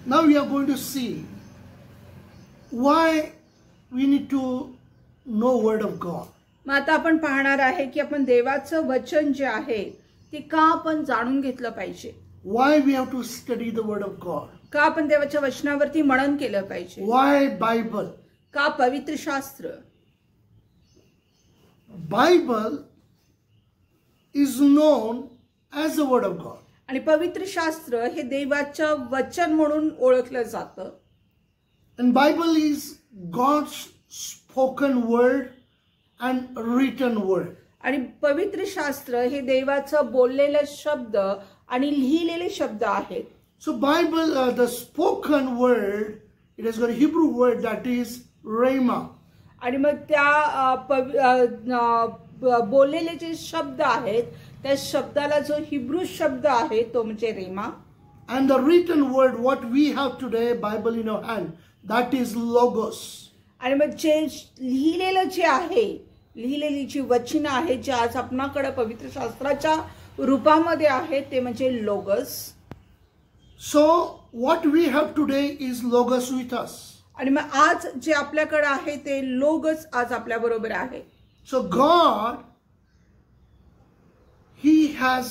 Now we are going to see why we need to know word of God. मग आता आपण पाहणार आहे की आपण देवाचं वचन जे आहे ते का आपण जाणून घेतलं पाहिजे. Why we have to study the word of God. का आपण देवाच्या वचनावरती मनन केलं पाहिजे. Why Bible? का पवित्र शास्त्र. Bible is known as the word of God. आणि पवित्र शास्त्र हे देवाचं वचन म्हणून ओळखलं जातं. And Bible is God's spoken word and written word. आणि पवित्र शास्त्र हे देवाचं बोललेले शब्द आणि लिहिलेले शब्द आहेत. So Bible, the spoken word, it has got a Hebrew word that is rhema. आणि मग त्या बोललेले जे शब्द आहेत त्या शब्दाला जो हिब्रू शब्द आहे तो म्हणजे रेमा. And the written word, what we have today, Bible in our hand, that is logos. आणि मग जे लिहिलेलं जे आहे, लिहिलेली जी वचनं आहेत जे आज आपणाकडे पवित्र शास्त्राच्या रूपामध्ये आहेत ते म्हणजे लोगस. So what we have today is logos with us. आणि मग आज जे आपल्याकडे आहे ते लोगस आज आपल्या बरोबर आहे. So God, He has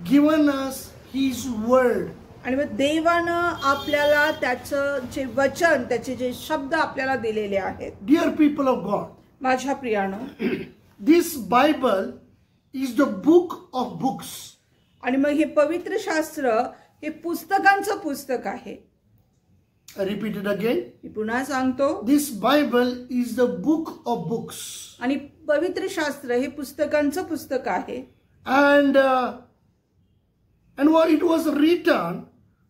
given us His word. आणि मग देवानं आपल्याला त्याचं जे वचन, त्याचे जे शब्द आपल्याला दिलेले आहेत. Dear people of God, माझ्या प्रियानो, this Bible is the book of books. आणि मग हे पवित्र शास्त्र हे पुस्तकांचं पुस्तक आहे. I repeat it again. मी पुन्हा सांगतो. This Bible is the book of books. आणि पवित्र शास्त्र हे पुस्तकांचं पुस्तक आहे. And what it was written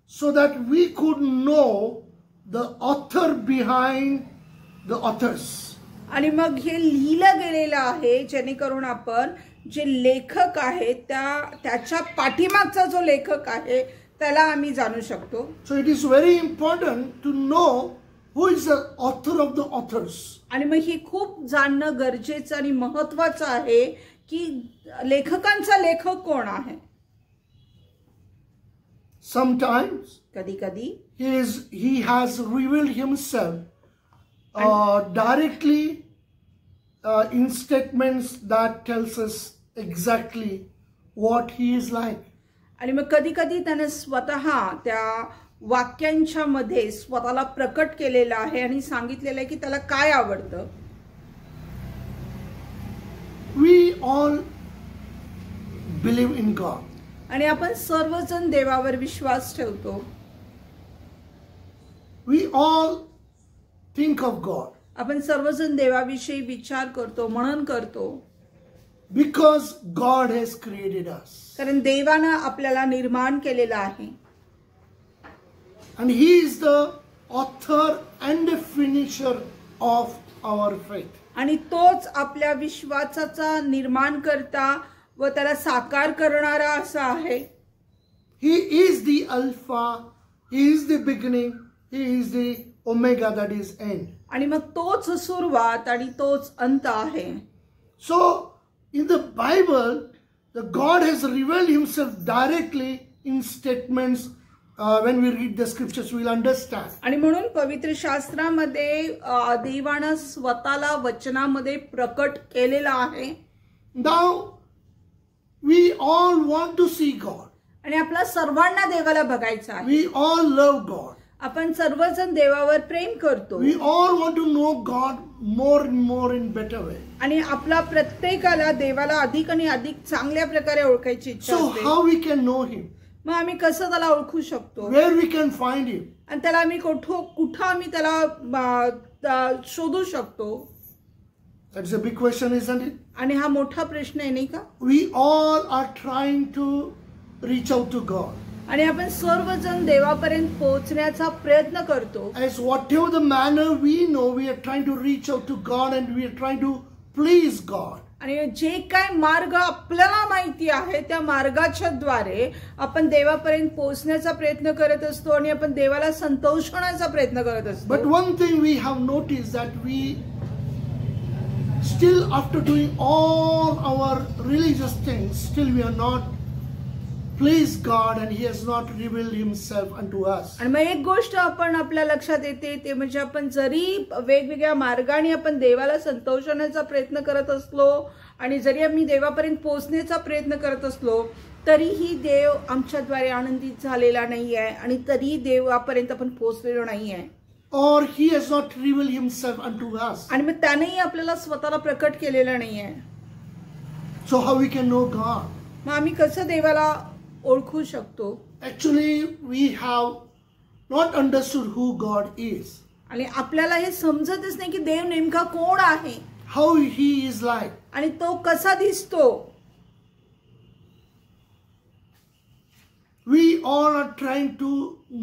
so that we could know the author behind the authors. आणि मग हे लिहिलं गेलेलं आहे जेणेकरून आपण जे लेखक आहेत त्याच्या पाठीमागचा जो लेखक आहे त्याला आम्ही जाणू शकतो. So it is very important to know who is the author of the authors. आणि मग हे खूप जाणणं गरजेचं आणि महत्त्वाचं आहे की लेखकांचा लेखक कोण आहे. Sometimes कधी he has revealed himself directly in statements that tells us exactly what he is like. आणि मग कधी त्याने स्वतः त्या वाक्यांच्या मध्ये स्वतःला प्रकट केलेलं आहे आणि सांगितलेलं आहे की त्याला काय आवडतं. We all believe in God. आणि आपण सर्वजण देवावर विश्वास ठेवतो. We all think of God. आपण सर्वजण देवाविषयी विचार करतो, मनन करतो. Because God has created us. कारण देवानं आपल्याला निर्माण केलेलं आहे. And He is the author and the finisher of our faith. आणि तोच आपल्या विश्वासाचा निर्माण करता व त्याला साकार करणारा असा आहे. He is the Alpha, He is the beginning, He is the Omega, that is end. आणि मग तोच सुरुवात आणि तोच अंत आहे. So in the Bible, the God has revealed Himself directly in statements. When we read the scriptures, we will understand. आणि म्हणून पवित्र शास्त्रामध्ये देवानं स्वतःला वचनामध्ये प्रकट केलेलं आहे. Now we all want to see God. आणि आपल्या सर्वांना देवाला बघायचं आहे. We all love God. आपण सर्वजण देवावर प्रेम करतो. We all want to know God more and more in better way. आणि आपला प्रत्येकाला देवाला अधिक आणि अधिक चांगल्या प्रकारे ओळखायची इच्छा असते. So how we can know Him? मग आम्ही कसं त्याला ओळखू शकतो? Where we can find Him? आणि त्याला आम्ही कुठं आम्ही त्याला शोधू शकतो? That's a big question, isn't it? आणि हा मोठा प्रश्न आहे नाही का? We all are trying to reach out to God. आणि आपण सर्वजण देवापर्यंत पोहोचण्याचा प्रयत्न करतो. As whatever the manner we know, we are trying to reach out to God and we are trying to please God. आणि जे काय मार्ग आपल्याला माहिती आहे त्या मार्गाच्या द्वारे आपण देवापर्यंत पोहोचण्याचा प्रयत्न करत असतो आणि आपण देवाला संतोषण्याचा प्रयत्न करत असतो. But one thing we have noticed that we still, after doing all our religious things, still we are not please God and He has not revealed Himself unto us. आणि मग एक गोष्ट आपण आपल्या लक्षात येते ते म्हणजे आपण जरी वेगवेगळ्या मार्गाने आपण देवाला संतोषण्याचा प्रयत्न करत असलो आणि जरी आम्ही देवापर्यंत पोहोचण्याचा प्रयत्न करत असलो तरीही देव आमच्याद्वारे आनंदित झालेला नाही आहे आणि तरी देवापर्यंत आपण पोहोचलेलो नाही आहे. Or He has not revealed Himself unto us. आणि मग त्यानेही आपल्याला स्वतःला प्रकट केलेलं नाही आहे. So how we can know God? मग आम्ही कसं देवाला ओळखू शकतो? Actually, we have not understood who God is. आणि आपल्याला हे समजतच नाही की देव नेमका कोण आहे, How He is like. आणि तो कसा दिसतो. We all are trying to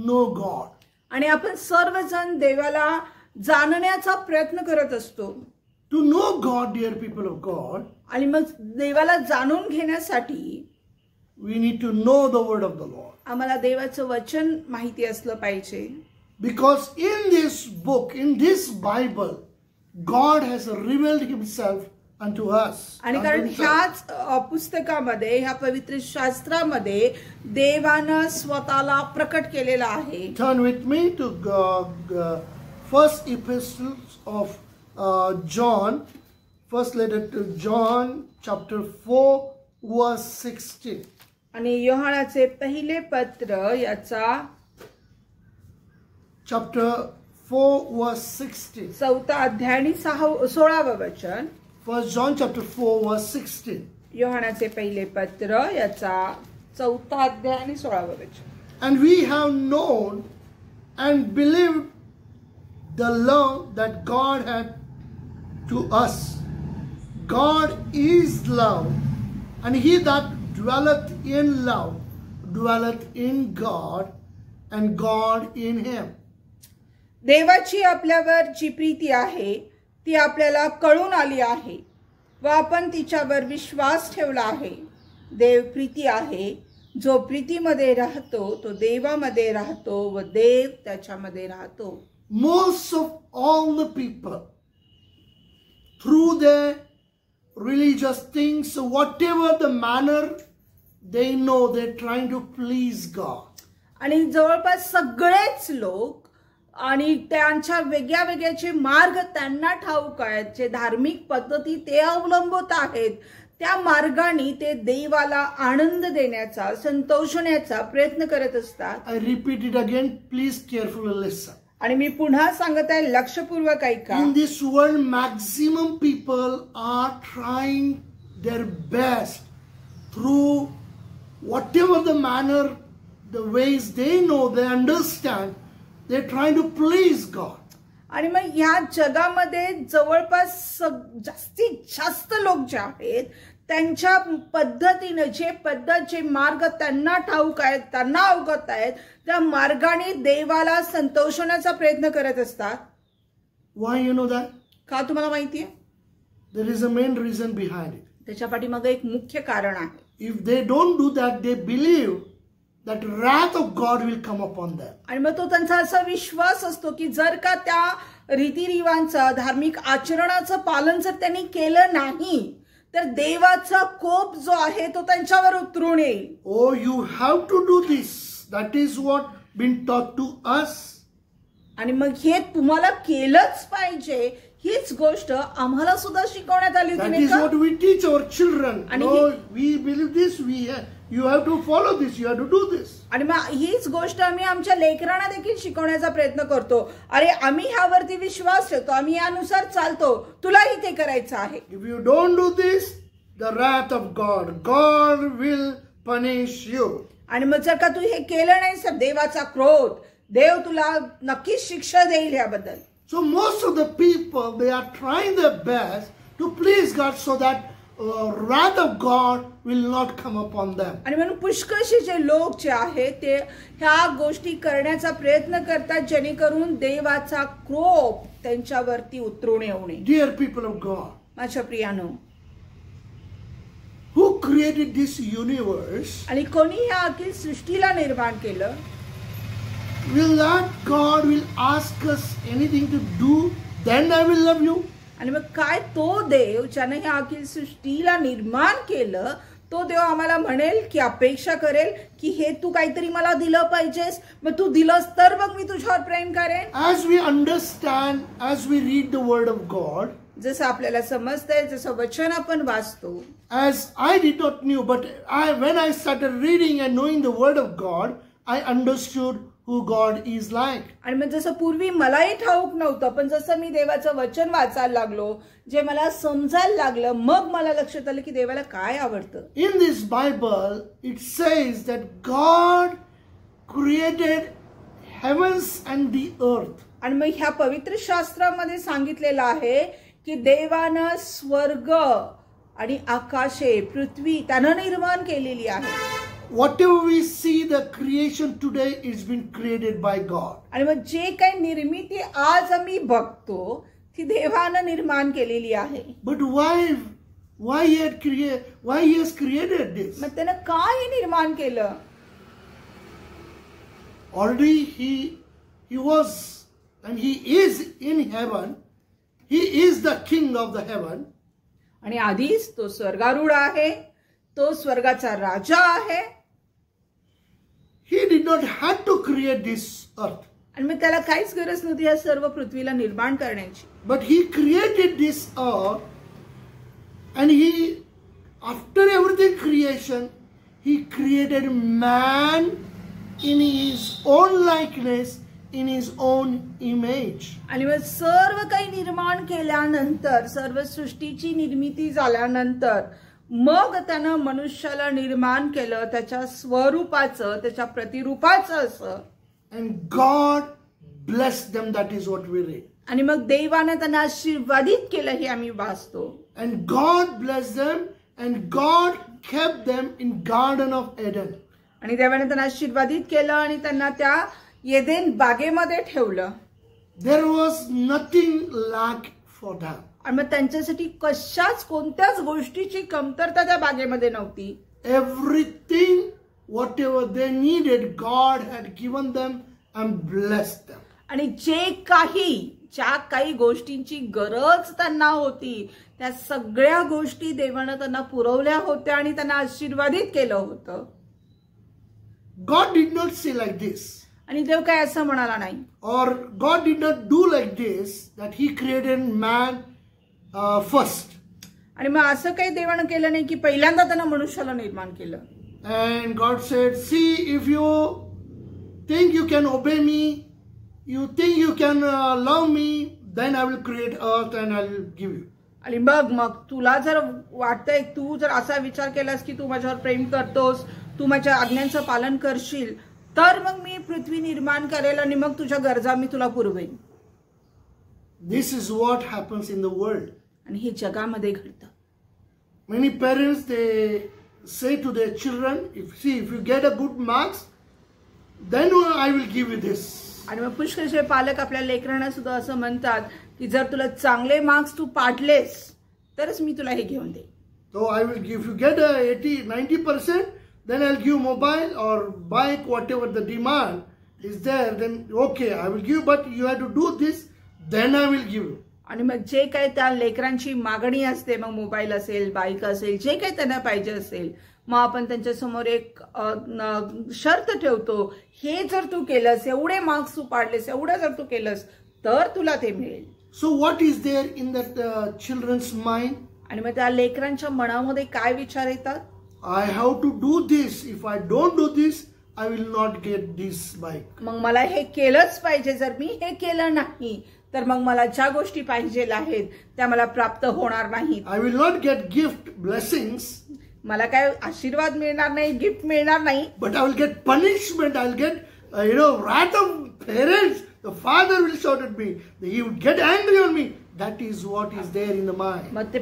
know God. आणि आपण सर्वजण देवाला जाणण्याचा प्रयत्न करत असतो. To know God, dear people of God, आणि मग देवाला जाणून घेण्यासाठी we need to know the word of the Lord. आम्हाला देवाचं वचन माहिती असलं पाहिजे. Because in this book, in this Bible, God has revealed Himself unto us. आणि कारण ह्याच पुस्तकामध्ये ह्या पवित्र शास्त्रामध्ये देवानं स्वतःला प्रकट केलेला आहे. Turn with me to first epistles of John, first letter to John, chapter 4, verse 16. आणि योहानाचे पहिले पत्र याचा Chapter 4, verse 16. 4 अध्याय आणि 16 वचन. First John chapter 4, verse 16. योहानाचे पहिले पत्र याचा 4 अध्याय आणि 16 वचन. And we have known and believed the love that God had to us. God is love, and he that dwelleth in love dwelleth in God, and God in him. देवाची आपल्यावर जी प्रीती आहे ती आपल्याला कळून आली आहे व आपण तिच्यावर विश्वास ठेवला आहे. देव प्रीती आहे. जो प्रीतीमध्ये राहतो तो देवामध्ये राहतो व देव त्याच्यामध्ये राहतो. Most of all the people, through their religious things, whatever the manner they know, they're trying to please God. आणि जवळपास सगळेच लोक आणि त्यांच्या वेगळ्या वेगळ्याचे मार्ग त्यांना ठाऊक आहेत, जे धार्मिक पद्धती ते अवलंबत आहेत, त्या मार्गाने ते देवाला आनंद देण्याचा संतोषण्याचा प्रयत्न करत असतात. I repeat it again, please carefully listen. आणि मी पुन्हा सांगत आहे, लक्षपूर्वक ऐका. In this world, maximum people are trying their best through whatever the manner, the ways they know, they understand. They're trying to please God. आणि मग ह्या जगामध्ये जवळपास जास्तीत जास्त लोक जे आहेत त्यांच्या पद्धतीने जे मार्ग त्यांना ठाऊक आहेत, त्यांना अवगत आहेत, त्या मार्गाने देवाला संतोषण्याचा प्रयत्न करत असतात. Why you know that? का तुम्हाला माहितीये? There is a main reason behind it. त्याच्या पाठीमागे एक मुख्य कारण आहे. If they don't do that, they believe that wrath of God will come upon them. आणि मग तो त्यांचा असा विश्वास असतो की जर का त्या रीतिरिवांचं धार्मिक आचरणाचं पालन जर त्यांनी केलं नाही तर देवाचा कोप जो आहे तो त्यांच्यावर उतरून येईल. Oh, you have to do this. That is what been taught to us. आणि मग हे तुम्हाला केलंच पाहिजे हीच गोष्ट आम्हाला सुद्धा शिकवण्यात आली होती. That is what we teach our children. आणि No, we believe this. You have to follow this. You have to do this. आणि मग हीच गोष्ट आम्ही आमच्या लेकरांना देखील शिकवण्याचा प्रयत्न करतो. अरे आम्ही ह्यावरती विश्वास ठेवतो, आम्ही यानुसार चालतो, तुलाही ते करायचं आहे. If you don't do this, the wrath of God will punish you. आणि मग जर का तू हे केलं नाही तर देवाचा क्रोध, देव तुला नक्कीच शिक्षा देईल याबद्दल. So most of the people, they are trying their best to please God so that wrath of God will not come upon them. आणि म्हणून पुष्कळशी जे लोक जे आहेत ते ह्या गोष्टी करण्याचा प्रयत्न करतात जेणेकरून देवाचा क्रोध त्यांच्यावरती उतरून येऊ नये. Dear people of God, माझ्या प्रियानो, who created this universe? आणि कोणी ह्या अखिल सृष्टीला निर्माण केलं? Will that God will ask us anything to do? Then I will love you. आणि मग काय तो देव ज्याने ह्या अखिल सृष्टीला निर्माण केलं तो देव आम्हाला म्हणेल की अपेक्षा करेल की हे तू काहीतरी मला दिलं पाहिजेस, मग तू दिलंस तर मग मी तुझ्यावर प्रेम करेन. As we understand, as we read the word of God, जसं आपल्याला समजतंय, जसं वचन आपण वाचतो, as I did not knew, but when I started reading and knowing the word of God, I understood who God is like. आणि मग जसं पूर्वी मलाही ठाऊक नव्हतं, पण जसं मी देवाचं वचन वाचायला लागलो, जे मला समजायला लागलं, मग मला लक्षात आलं की देवाला काय आवडतं. In this Bible, it says that God created heavens and the earth. आणि मग ह्या पवित्र शास्त्रामध्ये सांगितलेलं आहे की देवानं स्वर्ग आणि आकाशे, पृथ्वी त्यानं निर्माण केलेली आहे. Whatever we see, the creation today is been created by God. आणि मग जे काही निर्मिती आज आम्ही बघतो ती देवानं निर्माण केलेली आहे. But why he has created this? मग त्यानं काय निर्माण केलं? Already he was and he is in heaven. He is the king of the heaven. आणि आधीच तो स्वर्गारूढ आहे, तो स्वर्गाचा राजा आहे. He did not have to create this earth. आणि मग त्याला काहीच गरज नव्हती या सर्व पृथ्वीला निर्माण करण्याची. But he created this earth, and after everything creation, he created man in his own likeness, in his own image. आणि मग सर्व काही निर्माण केल्यानंतर, सर्व सृष्टीची निर्मिती झाल्यानंतर मग त्यानं मनुष्याला निर्माण केलं त्याच्या स्वरूपाचं, त्याच्या प्रतिरूपाचं असं. And God blessed them. That is what we read. आणि मग देवाने त्यांना आशीर्वादित केलं हे आम्ही वाचतो. And God blessed them, and God kept them in Garden of Eden. आणि देवाने त्यांना आशीर्वादित केलं आणि त्यांना त्या एदेन बागेमध्ये ठेवलं. There was nothing lack for them. आणि मग त्यांच्यासाठी कशाच कोणत्याच गोष्टीची कमतरता त्या बागेमध्ये नव्हती. Everything, whatever they needed, God had given them and blessed them. आणि ज्या काही गोष्टींची गरज त्यांना होती त्या सगळ्या गोष्टी देवानं त्यांना पुरवल्या होत्या आणि त्यांना आशीर्वादित केलं होतं. God did not say like this. आणि देव काय असं म्हणाला नाही. Or God did not do like this, that he created man first. आणि मग असं काही देवानं केलं नाही की पहिल्यांदा त्यांना मनुष्याला निर्माण केलं. And God said, see, if you think you can obey me, you think you can love me, then I will create earth and I will give you. आणि मग तुला जर वाटतंय, तू जर असा विचार केलास की तू माझ्यावर प्रेम करतोस, तू माझ्या आज्ञांचं पालन करशील, तर मग मी पृथ्वी निर्माण करेल आणि मग तुझ्या गरजा मी तुला पुरवेन. This is what happens in the world. आणि हे जगामध्ये घडतं. Many parents, they say to their children, if you get a good marks, then I will give you this. आणि मग पुष्कळसे पालक आपल्या लेकरांना सुद्धा असं म्हणतात की जर तुला चांगले मार्क्स तू पाडलेस तरच मी तुला हे घेऊन देईन. So I will give, if you get 80-90%, then I'll give mobile or bike, whatever the demand is there, then okay, I will give, but you have to do this, then I will give you. आणि मग जे काही त्या लेकरांची मागणी असते, मग mobile असेल, बाईक असेल, जे काही त्यांना पाहिजे असेल, मग आपण त्यांच्या समोर एक शर्त ठेवतो, हे जर तू केलंस, एवढे मार्क्स तू पाडलेस, एवढं जर तू केलंस तर तुला ते मिळेल. So what is there in that children's mind? आणि मग त्या लेकरांच्या मनामध्ये काय विचार येतात? I have to do this. If I don't do this, I will not get this bike. मग मला हे केलंच पाहिजे. जर मी हे केलं नाही तर मग मला ज्या गोष्टी पाहिजे आहेत त्या मला प्राप्त होणार नाहीत. I will not get gift, blessings. मला काय आशीर्वाद मिळणार नाही, गिफ्ट मिळणार नाही. But I will get punishment. I will get, wrath of parents. The father will shout at me. He would get angry on me. That is what is there in the mind. मग ते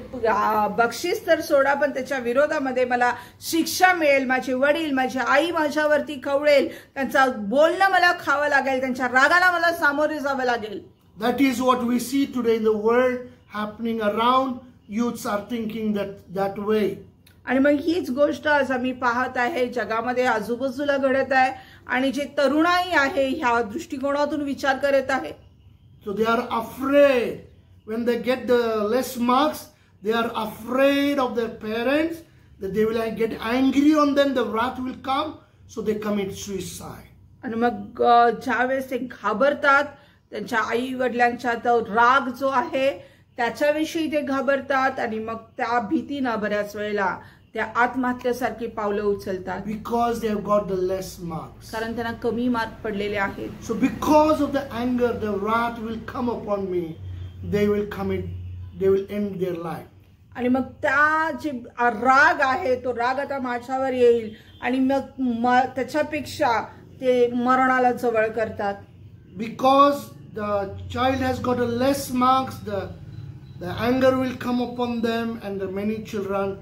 बक्षीस तर सोडा, पण त्याच्या विरोधामध्ये मला शिक्षा मिळेल. माझे वडील, माझी आई माझ्यावरती खवळेल, त्यांचं बोलणं मला खावं लागेल, त्यांच्या रागाला मला सामोरे जावं लागेल. That is what we see today in the world happening around. Youths are thinking that way. आणि मग हीच गोष्ट आज आम्ही पाहत आहे, जगामध्ये आजूबाजूला घडत आहे आणि जे तरुणाई आहे ह्या दृष्टिकोनातून विचार करत आहे. So they are afraid when they get the less marks. They are afraid of their parents. that they will get angry on them, the wrath will come, so they commit suicide. आणि मग ज्यावेळेस ते घाबरतात, त्यांच्या आई वडिलांचा तो राग जो आहे त्याच्याविषयी ते घाबरतात आणि मग त्या भीतीनं बऱ्याच वेळेला त्या आत्महत्येसारखी पावलं उचलतात. Because they have got the less marks. कारण त्यांना कमी मार्क पडलेले आहेत. So because of the anger, the wrath will come upon me. They will end their life. आणि मग त्या जे राग आहे तो राग आता माझ्यावर येईल आणि मग त्याच्यापेक्षा ते मरणाला जवळ करतात. Because the child has got a less marks, the anger will come upon them, and the many children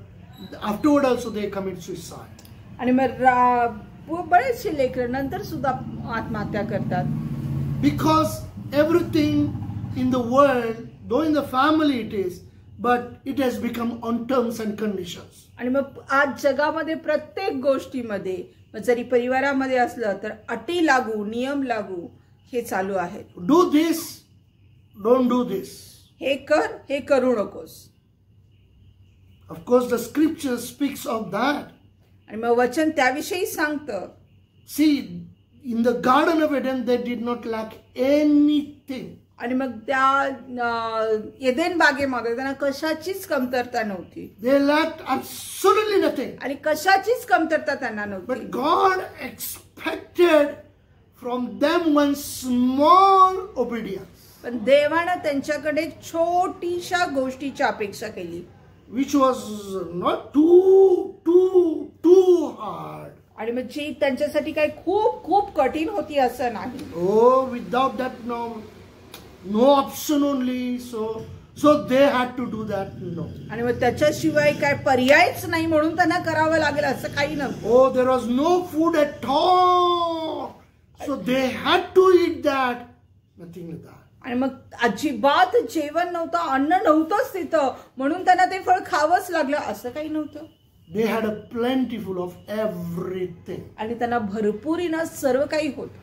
afterward also they commit suicide. आणि मग बरेचसे लेकरं नंतर सुद्धा आत्महत्या करतात. Because everything in the world, though in the family it is, but it has become on terms and conditions. आणि मग आज जगामध्ये प्रत्येक गोष्टीमध्ये जरी परिवारामध्ये असलं तर अटी लागू, नियम लागू हे चालू आहेत. Do this, don't do this. हे कर, हे करू नकोस. Of course the scripture speaks of that. आणि मग वचन त्याविषयी सांगतं. See, in the Garden of Eden they did not lack anything. आणि मग त्या एदेन बागेमध्ये त्यांना कशाचीच कमतरता नव्हती. They lacked absolutely nothing. आणि कशाचीच कमतरता त्यांना नव्हती. But God expected from them one small obedience. पण देवानं त्यांच्याकडे छोटीशा गोष्टीची अपेक्षा केली. Which was not too hard. आणि मग जी त्यांच्यासाठी काही खूप कठीण होती असं नाही. Oh, without that no option only. So they had to do that. No. आणि मग त्याच्याशिवाय काय पर्यायच नाही म्हणून त्यांना करावं लागेल असं काही नव्हतं. Oh, there was no food at all. So they had to eat that. Nothing like that. आणि मग अजिबात जेवण नव्हतं, अन्न नव्हतंच तिथं म्हणून त्यांना ते फळ खावंच लागलं असं काही नव्हतं. They had a plentiful of everything. आणि त्यांना भरपूरीनं सर्व काही होतं.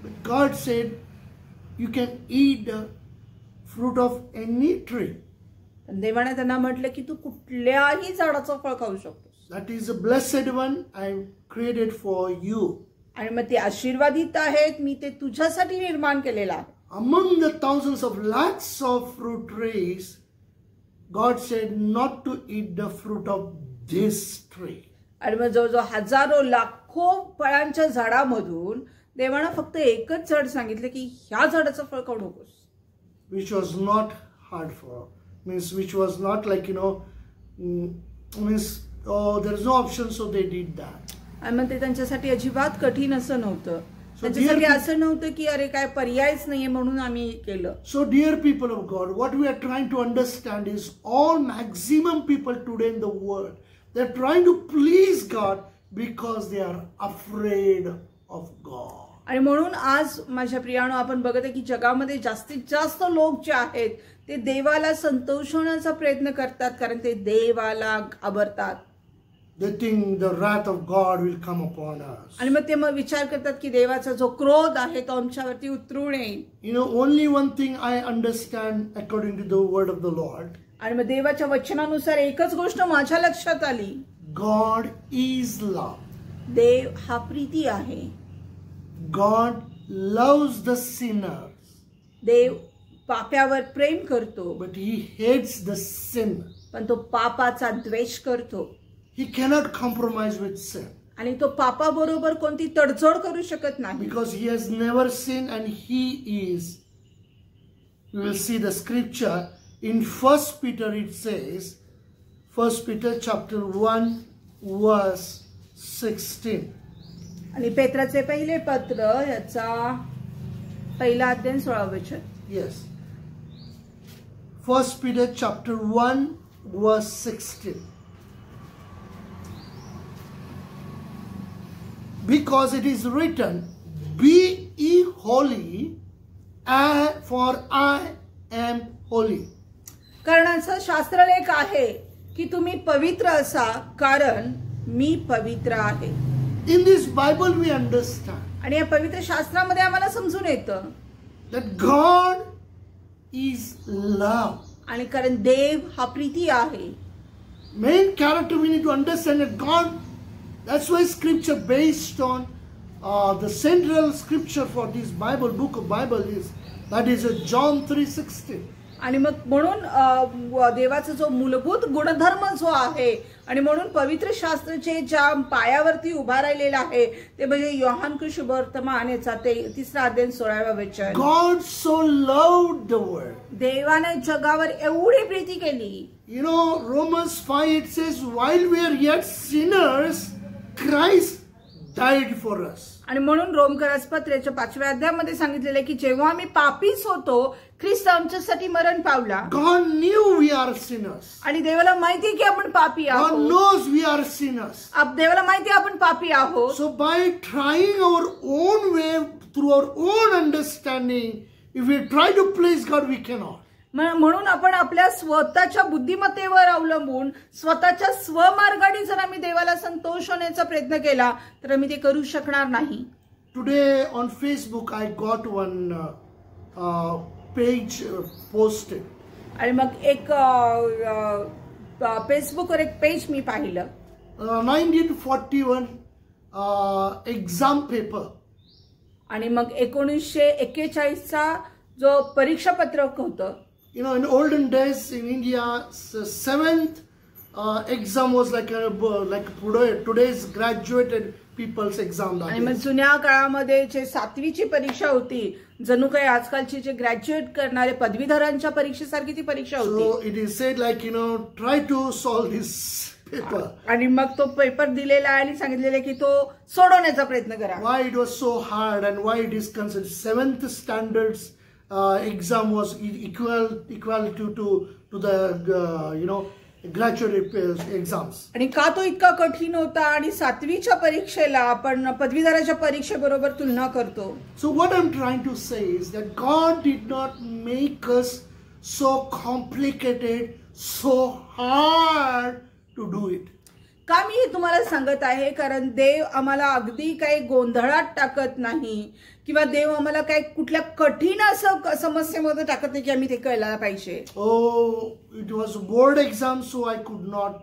But God said, you can eat the fruit of any tree. देवाने त्यांना म्हटलं की तू कुठल्याही झाडाचं फळ खाऊ शकतोस. That is a blessed one I created for you. आणि मग ते आशीर्वादित आहेत, मी ते तुझ्यासाठी निर्माण केलेलं आहे. Among the thousands of lakhs of fruit trees, God said not to eat the fruit of this tree. आणि मग जवळजवळ हजारो लाखो फळांच्या झाडामधून देवानं फक्त एकच झाड सांगितलं की ह्या झाडाचं फळ खाऊ नकोस. Which was not hard for, means which was not like means there is no option, so they did that. आणि मग ते त्यांच्यासाठी अजिबात कठीण असं नव्हतं. त्यांच्यासाठी असं नव्हतं की अरे काय पर्यायच नाहीये म्हणून आम्ही केलं. So dear people of God, what we are trying to understand is all maximum people today in the world, they are trying to please God because they are afraid of God. आणि म्हणून आज माझ्या प्रियानो आपण बघत आहे की जगामध्ये जास्तीत जास्त लोक जे आहेत ते देवाला संतोषवण्याचा प्रयत्न करतात कारण ते देवाला घाबरतात. They think the wrath of God will come upon us. आणि मग ते विचार करतात की देवाचा जो क्रोध आहे तो आमच्यावरती उतरून येईल. Only one thing I understand according to the word of the Lord. आणि मग देवाच्या वचनानुसार एकच गोष्ट माझ्या लक्षात आली. God is love. देव हा प्रीती आहे. God loves the sinners. देव पाप्यावर प्रेम करतो. But he hates the sin. पण तो पापाचा द्वेष करतो. He cannot compromise with sin. आणि तो पापाबरोबर कोणती तडजोड करू शकत नाही. Because he has never sinned and he is. We will see the scripture in 1 Peter. It says, 1 Peter chapter 1 verse 16. आणि पेत्राचे पहिले पत्र याचा पहिला अध्याय 16 वचन. Yes. 1 Peter chapter 1 verse 16. Because it is written, be ye holy, for I am holy. कारण असं शास्त्रलेख आहे की तुम्ही पवित्र असा कारण मी पवित्र आहे. In this Bible we understand. आणि या पवित्र शास्त्रामध्ये आम्हाला समजून येतं that God is love. आणि कारण देव हा प्रीती आहे. main character we need to understand that God, that's why scripture based on the central scripture for this book of Bible is, that is John 3:16. आणि मग म्हणून देवाचा जो मूलभूत गुणधर्म जो आहे आणि म्हणून पवित्र शास्त्राचे ज्या पायावरती उभा राहिलेला आहे ते म्हणजे योहान सुवर्तमान याचा 3 अध्याय 16 वचन. God so loved the world. देवाने जगावर एवढी प्रीती केली. You know, Romans 5 it says, while we are yet sinners, Christ died for us. आणि म्हणून रोमकरासपत्राच्या 5व्या अध्यायामध्ये सांगितलेलं आहे की जेव्हा आम्ही पापीच होतो ख्रिस्त आमच्यासाठी मरण पावला. God knew we are sinners. आणि देवाला माहिती की आपण पापी God आहोत. knows we are sinners. देवाला माहिती आपण पापी आहोत. So by trying our own way, through our own understanding, if we try to please God, we cannot. म्हणून आपण आपल्या स्वतःच्या बुद्धिमत्तेवर अवलंबून स्वतःच्या स्वमार्गाने जर आम्ही देवाला संतोष होण्याचा प्रयत्न केला तर आम्ही ते करू शकणार नाही. Today on Facebook I got one page posted. आणि मग एक फेसबुकवर एक पेज मी पाहिलं. 1941 एक्झाम पेपर. आणि मग 1941 चा जो परीक्षा पत्रक होतं. You know, in olden days in India, 7th exam was like today's graduated people's exam. आणि मग जुन्या काळामध्ये जे 7वीची परीक्षा होती जणू काही आजकालची जे ग्रॅज्युएट करणारे पदवीधरांच्या परीक्षेसारखी ती परीक्षा होती. So it is said like, you know, try to solve this paper. आणि मग तो पेपर दिलेला आहे आणि सांगितलेलं की तो सोडवण्याचा प्रयत्न करा. Why it was so hard and why it is considered 7th standards exam was equal to the you know graduate exams. आणि का तो इतका कठीण होता आणि 7वीच्या परीक्षेला आपण पदवीधराच्या परीक्षेबरोबर तुलना करतो. So what I'm trying to say is that God did not make us so complicated, so hard to do it. का मी हे तुम्हाला सांगत आहे कारण देव आम्हाला अगदी काही गोंधळात टाकत नाही किंवा देव आम्हाला काही कुठल्या कठीण असं समस्येमध्ये टाकत नाही की आम्ही ते कळायला पाहिजे. Oh, it was board exam, so I could not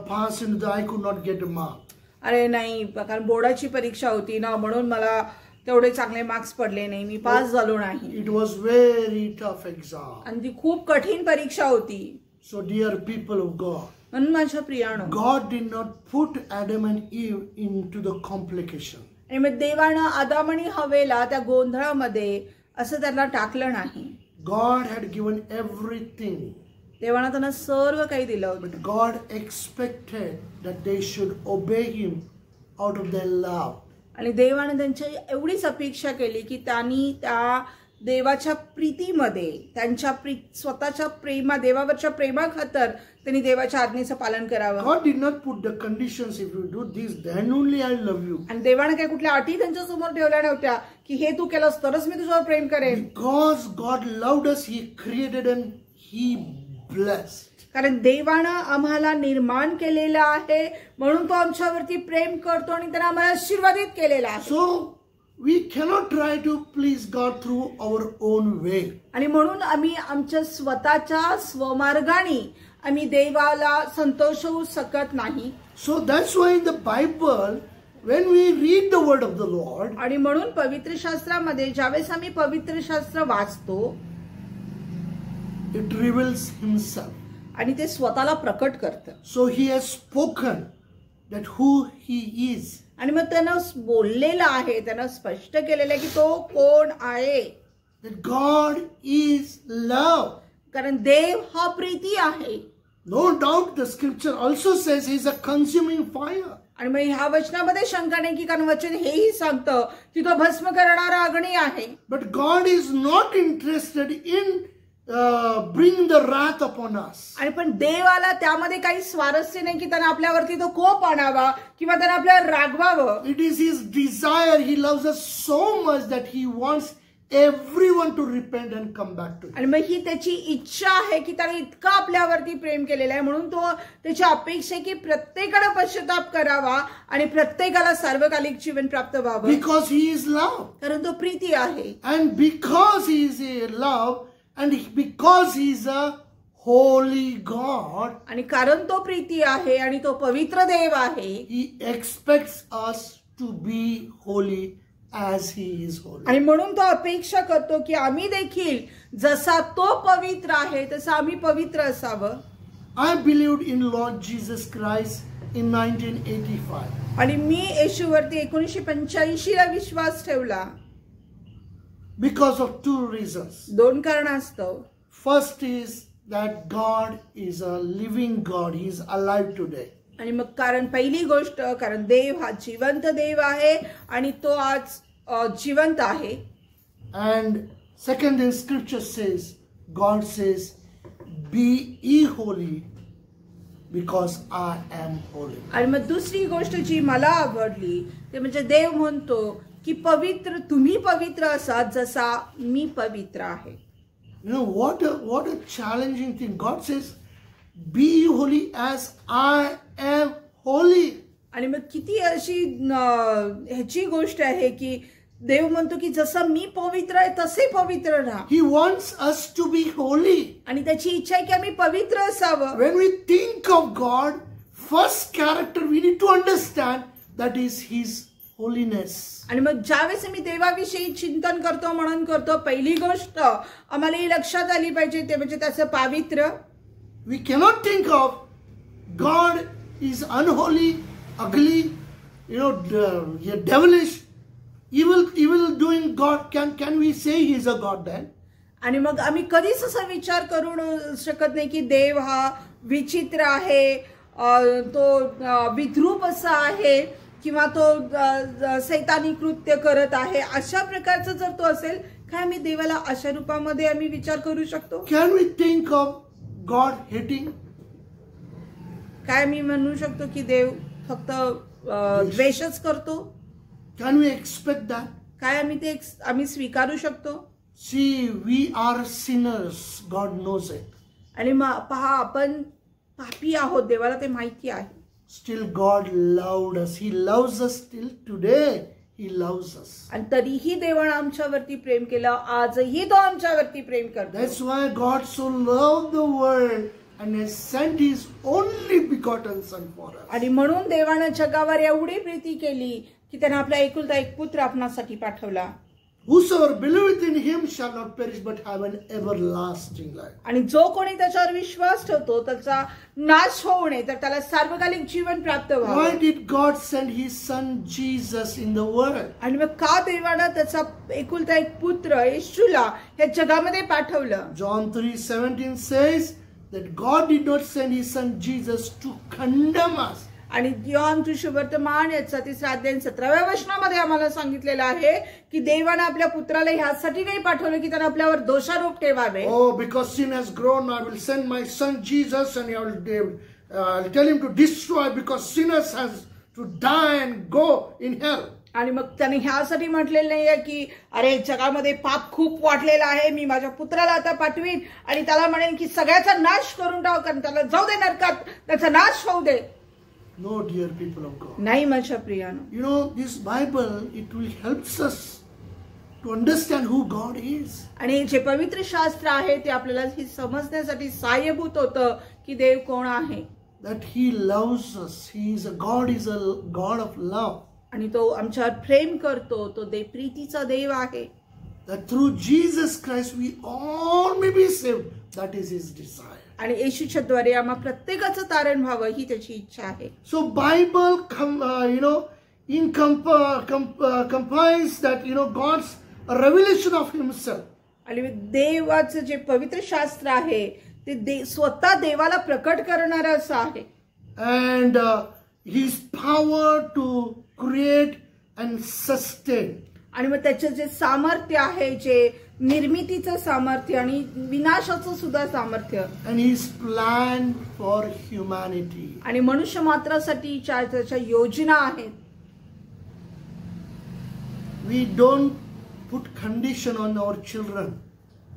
pass in I could not get a mark. अरे नाही, कारण बोर्डाची परीक्षा होती ना म्हणून मला तेवढे चांगले मार्क्स पडले नाही, मी पास झालो नाही. It was very tough exam. आणि ती खूप कठीण परीक्षा होती. So dear people of God, म्हणून माझ्या प्रियानो, God did not put Adam and Eve into the complication. आणि मग देवानं आदाम आणि हवेला त्या गोंधळामध्ये असं त्यांना टाकलं नाही. God had given everything. देवानं त्यांना सर्व काही दिलं होतं. But God expected that they should obey him out of their love. आणि देवानं त्यांच्या एवढीच अपेक्षा केली की त्यांनी त्या देवाच्या प्रीतीमध्ये त्यांच्या स्वतःच्या देवावरच्या प्रेमाखातर त्यांनी देवाच्या आज्ञेचं पालन करावं. God did not put the conditions, if you do this then only I love you. आणि देवाने काही कुठल्या अटी त्यांच्या समोर ठेवल्या नव्हत्या की हे तू केलंस तरच मी तुझ्यावर प्रेम करेन. Because God loved us, he created and he blessed. कारण देवानं आम्हाला निर्माण केलेलं आहे म्हणून तो आमच्यावरती प्रेम करतो आणि त्याने आम्हाला आशीर्वादित केलेला आहे. So we cannot try to please God through our own way. आणि म्हणून आम्ही आमच्या स्वतःच्या स्वमार्गाने आम्ही देवाला संतोष होऊ शकत नाही. So that's why in the Bible when we read the word of the Lord, आणि म्हणून पवित्र शास्त्रामध्ये ज्यावेळेस आम्ही पवित्र शास्त्र वाचतो it reveals himself. आणि ते स्वतःला प्रकट करतं. So he has spoken that who he is. आणि मग त्यानं बोललेलं आहे, त्यानं स्पष्ट केलेलं आहे की तो कोण आहे. That God is love. कारण देव हा प्रीती आहे. No doubt the scripture also says he is a consuming fire. आणि मग ह्या वचनामध्ये शंका नाही की कारण वचन हेही सांगतं की तो भस्म करणारा अग्नी आहे. But God is not interested in bring the wrath upon us. आणि पण देवाला त्यामध्ये काही स्वारस्य नाही की त्याने आपल्यावरती तो कोप आणावा किंवा त्याने आपल्याला रागवावं. It is his desire. He loves us so much that he wants everyone to repent and come back to him. आणि मग ही त्याची इच्छा आहे की त्याने इतका आपल्यावरती प्रेम केलेला आहे म्हणून तो त्याची अपेक्षा आहे की प्रत्येकाने पश्चाताप करावा आणि प्रत्येकाला सार्वकालिक जीवन प्राप्त व्हावं. Because he is love. कारण तो प्रीती आहे. And because he is a love and because he is a holy God, आणि कारण तो प्रीती आहे आणि तो पवित्र देव आहे, He expects us to be holy as He is holy. आणि म्हणून तो अपेक्षा करतो की आम्ही देखील जसा तो पवित्र आहे तसा आम्ही पवित्र असावं. I believed in Lord Jesus Christ in 1985. आणि मी येशूवरती 1985 ला विश्वास ठेवला Because of two reasons. दोन कारणास्तव. First is that God is a living God. He is alive today. आणि मग कारण पहिली गोष्ट, कारण देव हा जिवंत देव आहे आणि तो आज जिवंत आहे. And second in scripture says, God says, be ye holy because I am holy. आणि मग दुसरी गोष्ट जी मला आवडली ते म्हणजे देव म्हणतो की पवित्र, तुम्ही पवित्र असा जसा मी पवित्र आहे. You know what a challenging thing. God says, be ye holy as I am holy. आणि मग किती अशी ह्याची गोष्ट आहे की देव म्हणतो की जसं मी पवित्र आहे तसे पवित्र राहा. He wants us to be holy. आणि त्याची इच्छा आहे की आम्ही पवित्र असावं. When we think of God, first character we need to understand that is His holiness. आणि मग ज्यावेळेस मी देवाविषयी चिंतन करतो, म्हणून करतो, पहिली गोष्ट आम्हाला ही लक्षात आली पाहिजे ते म्हणजे त्याचं पावित्र्य. We cannot think of God is unholy, ugly, devilish, evil doing God. Can we say He is a God then? आणि मग आम्ही कधीच असा विचार करू शकत नाही की देव हा विचित्र आहे, तो विद्रूप असा आहे किंवा तो सैतानी कृत्य करत आहे. अशा प्रकारचा जर तो असेल, काय आम्ही देवाला अशा रूपामध्ये आम्ही विचार करू शकतो? Can we think of God hating? काय मी म्हणू शकतो की देव फक्त द्वेषच करतो? Can we expect that? काय आम्ही स्वीकारू शकतो? See, we are sinners. God knows it. आणि पहा, आपण पापी आहोत, देवाला ते माहिती आहे. Still God loved us. He loves us till today. He loves us. आणि तरीही देवाने आमच्यावरती प्रेम केलं, आजही तो आमच्यावरती प्रेम करतो. That's why God so loved the world and has sent His only begotten Son for us. आणि म्हणून देवाने जगावर एवढी प्रीती केली की त्याने आपला एकुलता एक पुत्र आपणासाठी पाठवला. Whosoever believeth in Him shall not perish but have an everlasting life. आणि जो कोणी त्याच्यावर विश्वास ठेवतो त्याचा नाश होऊ नये, तर त्याला सार्वकालिक जीवन प्राप्त व्हावं. Why did God send His Son Jesus in the world? आणि मग का देवाने त्याचा एकुलता एक पुत्र येशूला या जगामध्ये पाठवलं? John 3:17 says that God did not send His Son Jesus to condemn us. आणि योहान सुवर्तमान याचा 3रा अध्याय 17व्या वचनामध्ये आम्हाला सांगितलेलं आहे की देवाने आपल्या पुत्राला ह्यासाठी नाही पाठवलं की त्याने आपल्यावर दोषारोप ठेवावे. Oh, because sin has grown, I will send my Son Jesus and I'll tell Him to destroy because sinners has to die and go in hell. आणि मग त्याने ह्यासाठी म्हटलेलं नाहीये की अरे जगामध्ये पाप खूप वाढलेला आहे, मी माझ्या पुत्राला आता पाठवीन आणि त्याला म्हणेन की सगळ्याचा नाश करून टाक, कारण त्याला जाऊ दे नरकात, त्याचा नाश होऊ दे. No, dear people of God. नाही माझ्या प्रियानो. You know, this Bible, it will help us to understand who God is. आणि जे पवित्र शास्त्र आहे ते आपल्याला हे समजण्यासाठी सहाय्यभूत होतं की देव कोण आहे. That He loves us. He is a God of love. आणि तो आमच्यावर प्रेम करतो, तो प्रीतीचा देव आहे. That through Jesus Christ we all may be saved. That is His desire. आणि येशूच्या द्वारे आम्हा प्रत्येकाचं तारण व्हावं ही त्याची इच्छा आहे. So Bible complies that God's revelation of Himself. आणि देवाचं जे पवित्र शास्त्र आहे ते स्वतः देवाला प्रकट करणारं असं आहे. And His power to create and sustain. आणि मग त्याचं जे सामर्थ्य आहे, जे निर्मितीचं सामर्थ्य आणि विनाशाचं सुद्धा सामर्थ्य. And His plan for humanity. आणि मनुष्य मात्रासाठी त्याच्या योजना आहेत. We don't put condition on our children.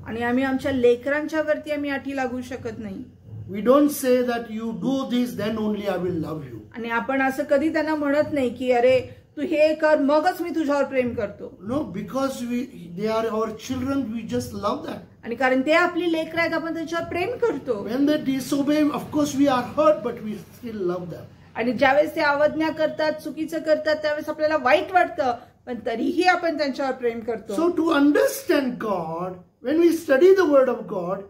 आणि आम्ही आमच्या लेकरांच्या वरती आम्ही अटी लागू शकत नाही. We don't say that you do this then only I will love you. आणि आपण असं कधी त्यांना म्हणत नाही की अरे तू हे कर मगच मी तुझ्यावर प्रेम करतो. No, because they are our children, we just love them. आणि कारण ते आपली लेकरं आहेत, आपण त्यांच्यावर प्रेम करतो. When they disobey, of course we are hurt, but we still love them. आणि ज्यावेळेस ते अवज्ञा करतात, चुकीचं करतात, त्यावेळेस आपल्याला वाईट वाटतं, पण तरीही आपण त्यांच्यावर प्रेम करतो. So to understand God, when we study the word of God,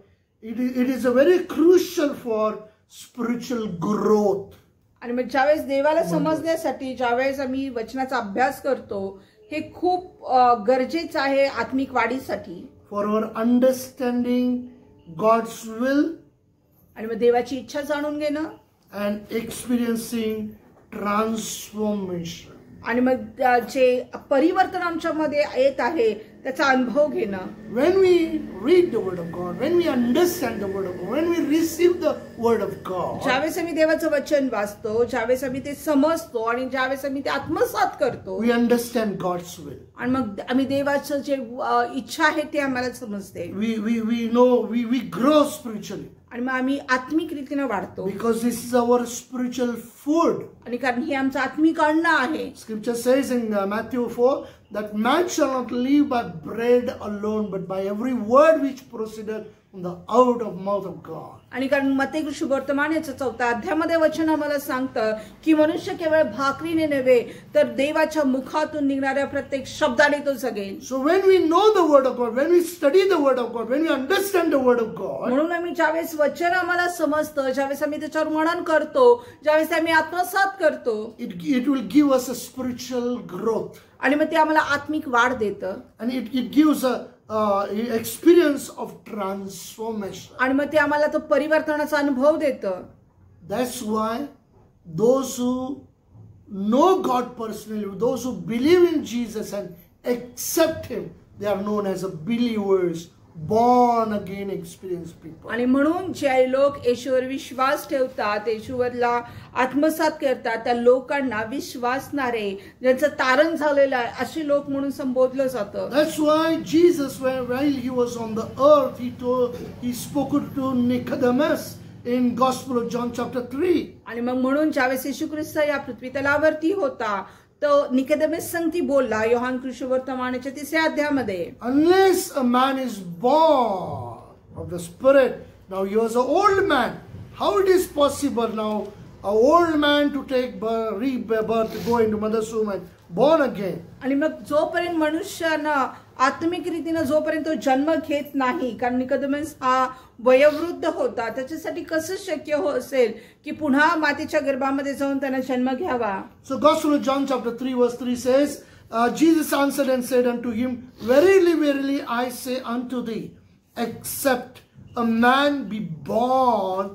it is a very crucial for spiritual growth. आणि मग ज्यावेळेस देवाला समजण्यासाठी ज्यावेळेस आम्ही वचनाचा अभ्यास करतो, हे खूप गरजेचं आहे आत्मिक वाढीसाठी. For our understanding God's will आणि मग देवाची इच्छा जाणून घेणं and experiencing transformation. आणि मग जे परिवर्तन आमच्यामध्ये येत आहे त्याचा अनुभव घेणं. When we read the word of God, when we understand the word of God, when we receive the word of God, ज्यावेळेस आम्ही देवाचं वचन वाचतो, ज्यावेळेस आम्ही ते समजतो आणि ज्यावेळेस आम्ही ते आत्मसात करतो, we understand God's will. आणि मग आम्ही देवाचं जे इच्छा आहे ते आम्हाला समजते. We know we grow spiritually. आणि मग आम्ही आत्मिक रीतीने वाढतो. Because this is our spiritual food. आणि कारण हे आमचं आत्मिक अन्न आहे. Scripture says in Matthew 4 that man shall not live by bread alone, but by every word which proceeded from the out of mouth of God. आणि कारण मत्तेय सुवर्तमान याच्या 4 अध्यायामध्ये वचन आम्हाला सांगतं की मनुष्य केवळ भाकरीने नव्हे तर देवाच्या मुखातून निघणाऱ्या प्रत्येक शब्दाने तो जगेल. So when we know the word of God, when we study the word of God, when we understand the word of God, म्हणून आम्ही ज्यावेळेस वचन आम्हाला समजतं, ज्यावेळेस आम्ही त्याच्यावर मनन करतो, ज्यावेळेस आम्ही आत्मसात करतो, it will give us a spiritual growth. आणि मग ते आम्हाला आत्मिक वाढ देतं. And it gives a experience of transformation. आणि मग ते आम्हाला तो परिवर्तनाचा अनुभव देतं. That's why those who know God personally, those who believe in Jesus and accept Him, they are known as believers, born again experienced people. आणि म्हणून जे लोक येशूवर विश्वास ठेवतात, येशूवरला आत्मसात करतात, त्या लोकांना विश्वासणारे, ज्यांचं तारण झालेलं आहे, असे लोक म्हणून संबोधलं जातं. That's why Jesus, while he was on the earth, he spoke to Nicodemus in Gospel of John chapter 3. आणि मग म्हणून ज्यावेळेस येशू ख्रिस्त या पृथ्वी तलावरती होता, तो निकोदेमस संगती बोलला Yohan कृष्णवर्तमानाच्या 3 अध्यायामध्ये. Unless a man is born of the Spirit, now he was an old man. How it is possible now a old man to take rebirth, go into mother's womb and born again? आणि मग जोपर्यंत मनुष्यानं आत्मिक रीतीने जोपर्यंत तो जन्म घेत नाही, कारण निकोदेमस हा वयोवृद्ध होता, त्याच्यासाठी कसं शक्य असेल की पुन्हा मातेच्या गर्भामध्ये जाऊन त्याने जन्म घ्यावा. So Gospel of John chapter 3 verse 3 says, Jesus answered and said unto him, Verily, verily, I say unto thee, except a man be born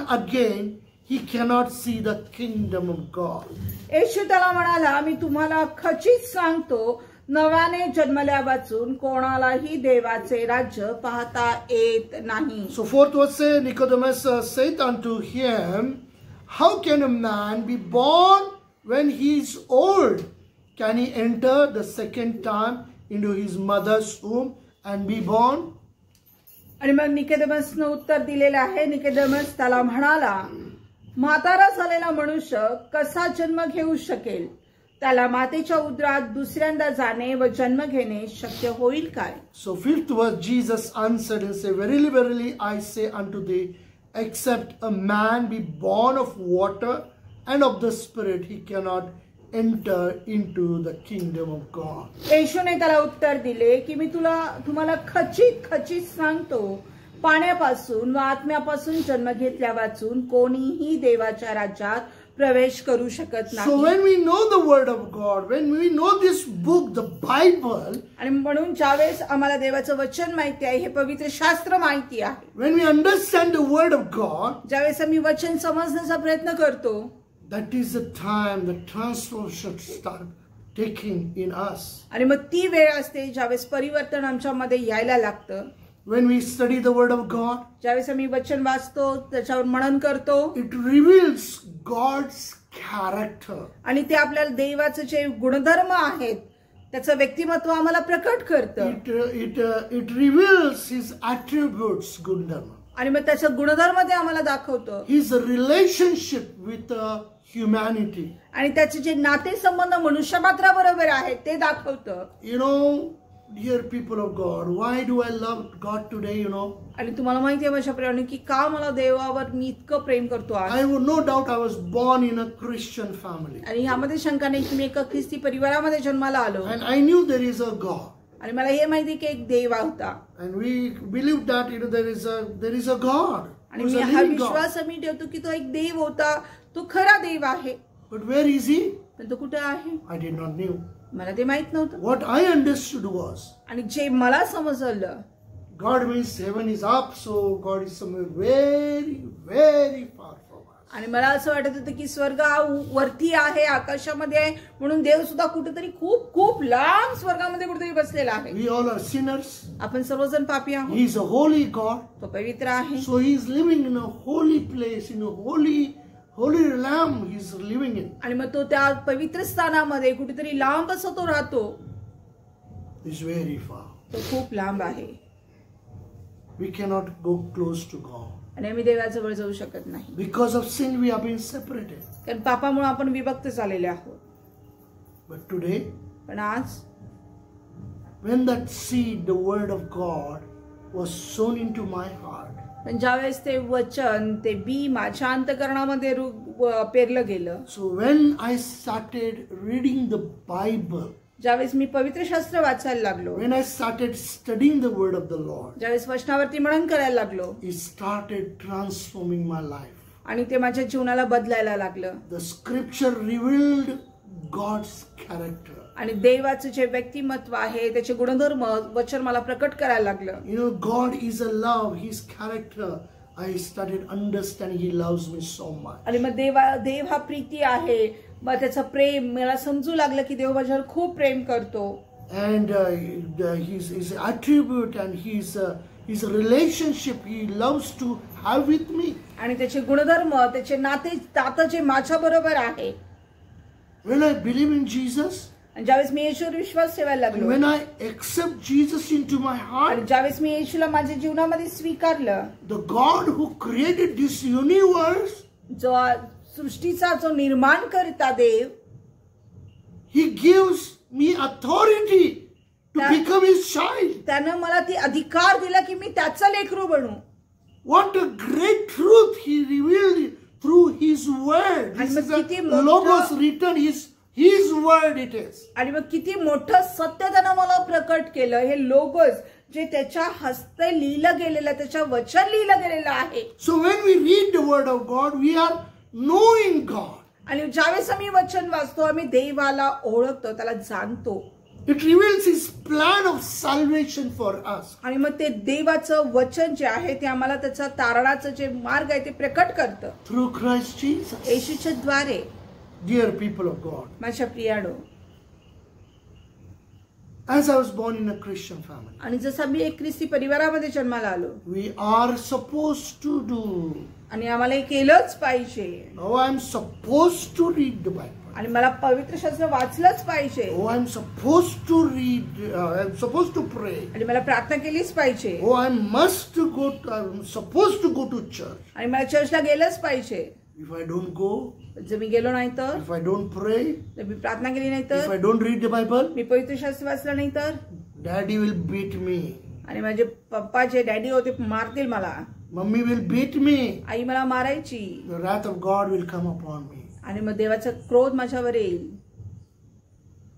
again, he cannot see the kingdom of God. येशू त्याला म्हणाला, मी तुम्हाला खचित सांगतो, नव्याने जन्मल्या वाचून कोणालाही देवाचे राज्य पाहता येत नाही. So fourth verse say, Nicodemus said unto him, How can a man be born when he is old? Can he enter the second time into his mother's womb and be born? आणि मग निकोदेमसने उत्तर दिलेले आहे. Nicodemus त्याला म्हणाला, म्हातारा झालेला मनुष्य कसा जन्म घेऊ शकेल? त्याला मातेच्या उदरात दुसऱ्यांदा जाणे व जन्म घेणे शक्य होईल काय? So fifth verse, Jesus answered and said, Verily, verily, I say unto thee, except a man be born of water and of the Spirit, he cannot enter into the kingdom of God. येशूने त्याला उत्तर दिले की मी तुम्हाला खचित सांगतो, पाण्यापासून व आत्म्यापासून जन्म घेतल्या वाचून कोणीही देवाच्या राज्यात प्रवेश करू शकत नाही. So when we know the word of God, when we know this book, the Bible, आणि म्हणून ज्यावेळेस आम्हाला देवाचं वचन माहिती आहे, हे पवित्र शास्त्र माहिती आहे, when we understand the word of God, ज्यावेळेस आम्ही वचन समजण्याचा प्रयत्न करतो, that is the time the transformation start taking in us. आणि मग ती वेळ असते ज्यावेळेस परिवर्तन आमच्यामध्ये यायला लागतं. When we study the word of God, ज्यावेळेस आम्ही वचन वाचतो, त्याच्यावर मनन करतो, it reveals God's character. आणि ते आपल्याला देवाचे जे गुणधर्म आहेत त्याचं व्यक्तिमत्व आम्हाला प्रकट करतं. It reveals his attributes, गुणधर्म. आणि मग त्याचा गुणधर्म ते आम्हाला दाखवतं. His relationship with humanity. आणि त्याचे जे नातेसंबंध मनुष्यमात्राबरोबर आहेत ते दाखवतं. You know, dear people of God, why do I love God today, you know? आणि तुम्हाला माहिती आहे माझ्या प्रियाने की का मला देवावर मी इतकं प्रेम करतो आज. I have no doubt I was born in a Christian family. आणि ह्यामध्ये शंका नाही की मी एका ख्रिस्ती परिवारामध्ये जन्माला आलो. And I knew there is a God. आणि मला हे माहिती की एक देव होता. And we believe that, you know, there is a God. आणि मी हा विश्वास आम्ही ठेवतो की तो एक देव होता, तो खरा देव आहे. But where is he? पण तो कुठे आहे I did not know. मला ते माहित नव्हतं. What I understood was, आणि जे मला समजलं, God means heaven is up, so God is somewhere very, very far from us. आणि मला असं वाटत होतं की स्वर्ग वरती आहे, आकाशामध्ये आहे, म्हणून देव सुद्धा कुठेतरी खूप खूप लांब स्वर्गामध्ये कुठेतरी बसलेला आहे. We all are sinners. आपण सर्वजण पापी आहोत. He is a holy God. तो पवित्र आहे. So he is living in a holy place, in a holy lamb he is living in. आणि मग तो त्या पवित्र स्थानामध्ये कुठेतरी लांब असं तो राहतो. Is very far. तो खूप लांब आहे. We cannot go close to God. आणि आम्ही देवाजवळ जाऊ शकत नाही. Because of sin we have been separated. कारण पापामुळे आपण विभक्त झालेले आहोत. But today, पण आज when that seed, the word of God, was sown into my heart, पण ज्यावेळेस ते वचन, ते बी माझ्या अंतःकरणामध्ये पेरलं गेलं. so when I started reading the Bible, ज्यावेळेस मी पवित्र शास्त्र वाचायला लागलो, when I started studying the word of the Lord, ज्यावेळेस वचनावरती मनन करायला लागलो, it started transforming my life. आणि ते माझ्या जीवनाला बदलायला लागलं. The scripture revealed God's character. आणि देवाचं जे व्यक्तिमत्व आहे, त्याचे गुणधर्म वचन मला प्रकट करायला लागलं. You know, God is a love. His character, I started understanding. He loves me so much. आणि मग देव हा प्रीती आहे. मग त्याचं प्रेम मला समजू लागलं की देव माझ्यावर खूप प्रेम करतो. And his attribute and his relationship he loves to have with me. आणि त्याचे गुणधर्म, त्याचे नातं जे माझ्या बरोबर आहे. When I believe in Jesus, आणि ज्यावेळेस मी येशूवर विश्वास ठेवायला लागलो, when I accept Jesus into my heart, आणि ज्यावेळेस मी येशूला माझ्या जीवनामध्ये स्वीकारलं, the God who created this universe, जो सृष्टीचा जो निर्माण करता देव, he gives me authority to become his child. त्यानं मला ती अधिकार दिला की मी त्याचा लेकरू बनू. What a great truth he revealed through his word. This is a logos written, his word it is. आणि मग किती मोठं सत्य त्यानं मला प्रकट केलं. हे लोगोस जे त्याच्या हस्ते लिहिलं गेलेलं, त्याच्या वचन लिहिलं गेलेलं आहे. So when we read the word of God, we are knowing God. आणि ज्यावेळेस आम्ही वचन वाचतो, आम्ही देवाला ओळखतो, त्याला जाणतो. It reveals his plan of salvation for us. आणि मग ते देवाचं वचन जे आहे ते आम्हाला त्याचा तारणाचं जे मार्ग आहे ते प्रकट करतं. Through Christ Jesus. येशूच्या द्वारे. Dear people of God. माझ्या प्रियानो, as I was born in a Christian family, आणि जसं मी एक ख्रिस्ती परिवारामध्ये जन्माला आलो, we are supposed to do. आणि आम्हाला हे केलंच पाहिजे. Oh, I am supposed to read the Bible. आणि मला पवित्र शास्त्र वाचलंच पाहिजे. Oh, I am supposed to read. I am supposed to pray. आणि मला प्रार्थना केलीच पाहिजे. Oh, I am supposed to go to church. आणि मला चर्चला गेलंच पाहिजे. If I don't go, जर मी गेलो नाही तर, if I don't pray, जर मी प्रार्थना केली नाही if तर, I don't read the Bible, मी पवित्र शास्त्र वाचलं नाही तर, Daddy will beat me. आणि माझे पप्पा जे डॅडी होते मारतील मला. Mummy will beat me. आई मला मारायची. The wrath of God will come upon me. आणि मग देवाचा क्रोध माझ्यावर येईल.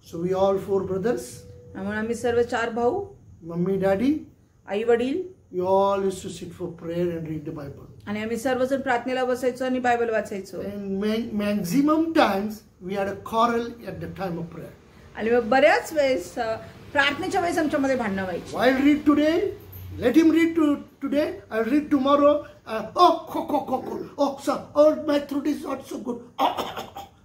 So we all 4 brothers, म्हणून आम्ही सर्व 4 भाऊ, Mummy, Daddy, आई वडील, we all used to sit for prayer and read the Bible. आणि आम्ही सर्वजण प्रार्थनेला बसायचो आणि बायबल वाचायचो. And maximum times we had a quarrel at the time of prayer. आणि मग बऱ्याच वेळेस प्रार्थनेच्या वेळेस आमच्यामध्ये भांडणं व्हायची. I'll read today. Let him read today. I'll read tomorrow. Sir. Oh, my throat is not so good.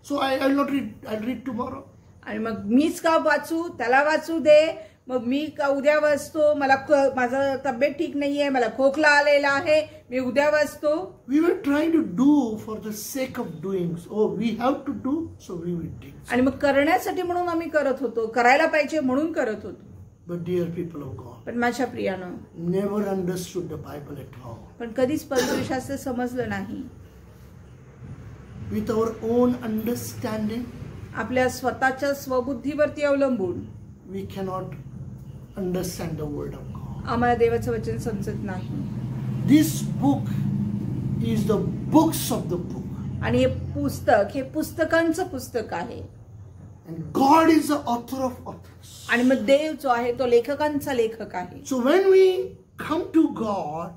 So I'll not read. I'll read tomorrow. आणि मग मीच का वाचू, त्याला वाचू दे. मग मी का उद्या वाचतो, माझं तब्येत ठीक नाहीये, मला खोकला आलेला आहे, मी उद्या वाचतो. We were trying to do for the sake of doing. Oh, we have to do, so we will do. आणि मग करण्यासाठी म्हणून आम्ही करत होतो, करायला पाहिजे म्हणून करत होतो. But dear people of God, पण माझ्या प्रियानं, never understood the Bible at all. पण कधीच पवित्र शास्त्र समजलं नाही. With our own understanding, आपल्या स्वतःच्या स्वबुद्धीवरती अवलंबून we cannot understand the word of God. आम्हाला देवाचं वचन समजत नाही. This book is the books of the book. आणि हे पुस्तकांचं पुस्तक आहे. And God is the author of authors. आणि मग देव जो आहे तो लेखकांचा लेखक आहे. So when we come to God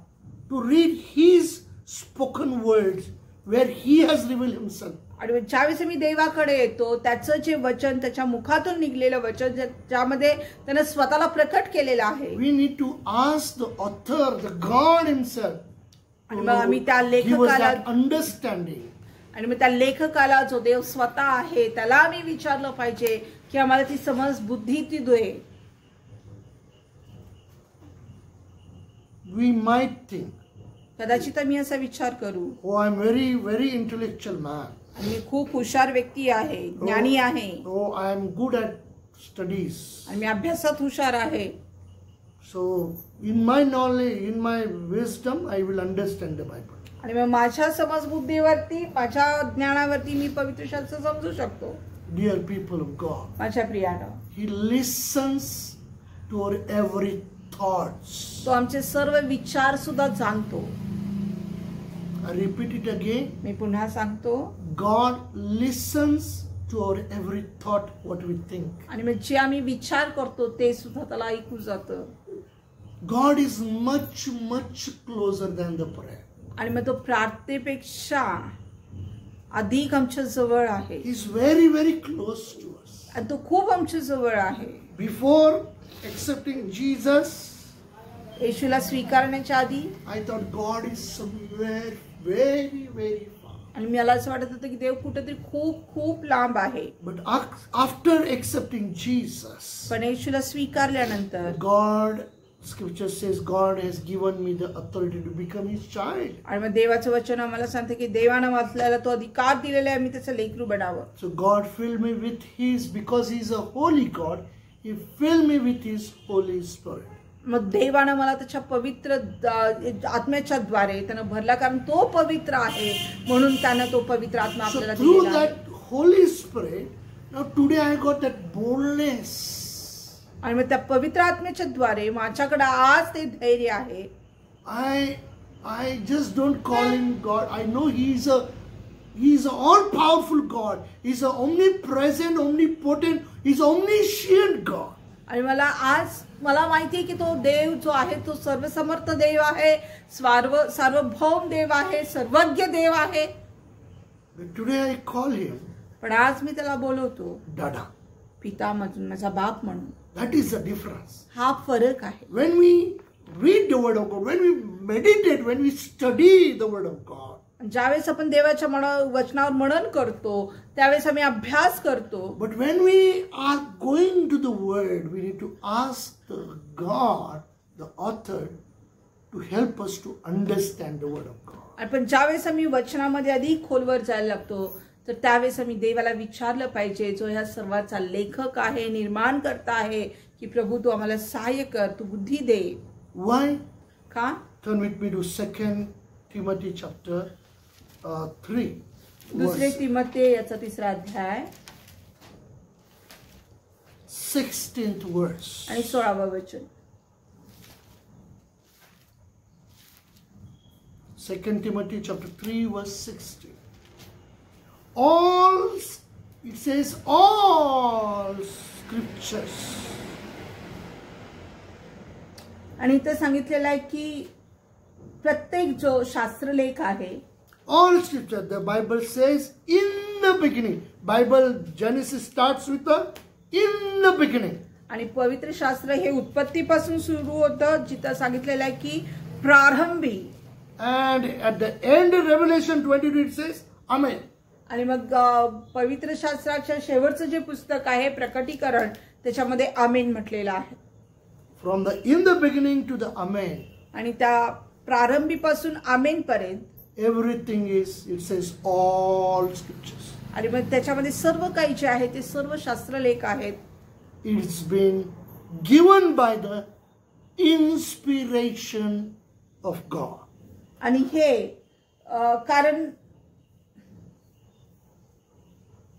to read His spoken words, where He has revealed Himself, आणि ज्यावेळेस मी देवाकडे येतो, त्याचं जे वचन, त्याच्या मुखातून निघलेलं वचन, ज्यामध्ये त्यानं स्वतःला प्रकट केलेलं आहे, we need to ask the author, the God Himself, आणि मग आम्ही त्या give us लेखकाला, that understanding. आणि मग त्या लेखकाला, जो देव स्वतः आहे, त्याला आम्ही विचारलं पाहिजे की आम्हाला ती समज बुद्धी ती दे. We might think, कदाचित आम्ही असा विचार करू, oh, I'm very intellectual man. आणि मी खूप हुशार व्यक्ती आहे, ज्ञानी आहे, Oh, I'm good at studies. आणि मी अभ्यासात हुशार आहे. So, in my knowledge, in my wisdom, I will understand the Bible. आणि मग माझ्या समजबुद्धीवरती, माझ्या ज्ञानावरती मी पवित्र शास्त्र समजू शकतो. Dear people of God, माझ्या प्रियानं, He listens to our every thoughts. तो आमचे सर्व विचार सुद्धा जाणतो. I repeat it again. मी पुन्हा सांगतो, God listens to our every thought, what we think. आणि मग जे आम्ही विचार करतो ते सुद्धा त्याला ऐकू जातं. God is much closer than the prayer. आणि मग तो प्रार्थनेपेक्षा अधिक आमच्या जवळ आहे. He is very close to us. आणि तो खूप आमच्या जवळ आहे. Before accepting Jesus, येशूला स्वीकारण्याच्या आधी I thought God is somewhere very far. आणि मला असं वाटत होतं की देव कुठेतरी खूप लांब आहे. But after accepting Jesus, पण येशूला स्वीकारल्यानंतर God, Scripture says, God has given me the authority to become His child. आणि मग देवाचं वचन आम्हाला सांगते की देवानं आपल्याला तो अधिकार दिलेला आहे, आम्ही त्याचं लेकरू बनावं. So God filled me with His, because He is a holy God, He filled me with His Holy Spirit. मग देवानं मला त्याच्या पवित्र आत्म्याच्या द्वारे त्यानं भरला, कारण तो पवित्र आहे म्हणून त्यानं तो पवित्र आत्मा So आपल्याला through दिलेला आहे. that Holy Spirit, now today I got that boldness. आणि मग त्या पवित्र आत्म्याच्या द्वारे माझ्याकडे आज ते धैर्य आहे. I just don't call Him God. I know He is a all-powerful God. He's a omnipresent, omnipotent, He's omniscient God. आणि मला माहिती आहे की तो देव जो आहे तो सर्वसमर्थ देव आहे, सार्वभौम देव आहे, सर्वज्ञ देव आहे. But today I call Him पण आज मी त्याला बोलवतो Dada. पिता म्हणून, माझा बाप म्हणून. That is the difference. हा फरक आहे. When we read the Word of God, when we meditate, when we study the Word of God, ज्यावेळेस आपण देवाच्या वचनावर मनन करतो, त्यावेळेस आम्ही अभ्यास करतो. but when we are going to the Word, we need to ask the God, the author, to help us to understand the Word of God. पण ज्यावेळेस आम्ही वचनामध्ये अधिक खोलवर जायला लागतो, तर त्यावेळेस आम्ही देवाला विचारलं पाहिजे, जो ह्या सर्वाचा लेखक आहे, निर्माण करता आहे, की प्रभू तू आम्हाला सहाय्य कर, तू बुद्धी दे. Why? का? Turn with me to 2 Timothy chapter 3. दुसरे तिमोथेय याचा 3रा अध्याय 16th verse. आणि 16वा वचन. 2 Timothy chapter 3 verse 16. All, it says, all scriptures. आणि इथं सांगितलेलं आहे की प्रत्येक जो शास्त्रलेख आहे, All scripture, the Bible says, in the beginning. Bible, Genesis starts with the in the beginning. आणि पवित्र शास्त्र हे उत्पत्तीपासून सुरू होतं, जिथं सांगितलेलं आहे की प्रारंभी. And at the end of Revelation 22 it says, Amen. आणि मग पवित्र शास्त्राच्या शेवटचं जे पुस्तक आहे प्रकटीकरण, त्याच्यामध्ये आमेन म्हटलेलं आहे. From the in the beginning to the Amen. आणि त्या प्रारंभीपासून आमेन पर्यंत everything is, it says, all scriptures. आणि मग त्याच्यामध्ये सर्व काही जे आहे ते सर्व शास्त्रलेख आहेत. It's been given by the inspiration of God. आणि हे कारण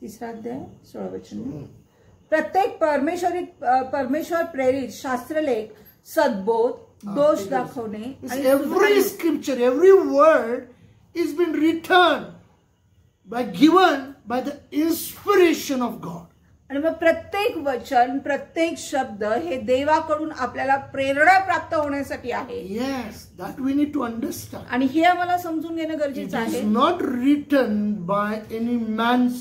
3 अध्याय 16 वचन. प्रत्येक परमेश्वर प्रेरित शास्त्रलेख, सद्बोध, दोष दाखवणे आणि every scripture, every word is been written given by the inspiration of God. आणि मग प्रत्येक वचन, प्रत्येक शब्द हे देवाकडून आपल्याला प्रेरणा प्राप्त होण्यासाठी आहे. Yes, that we need to understand. आणि हे आम्हाला समजून घेणं गरजेचं It is आहे. not written by any man's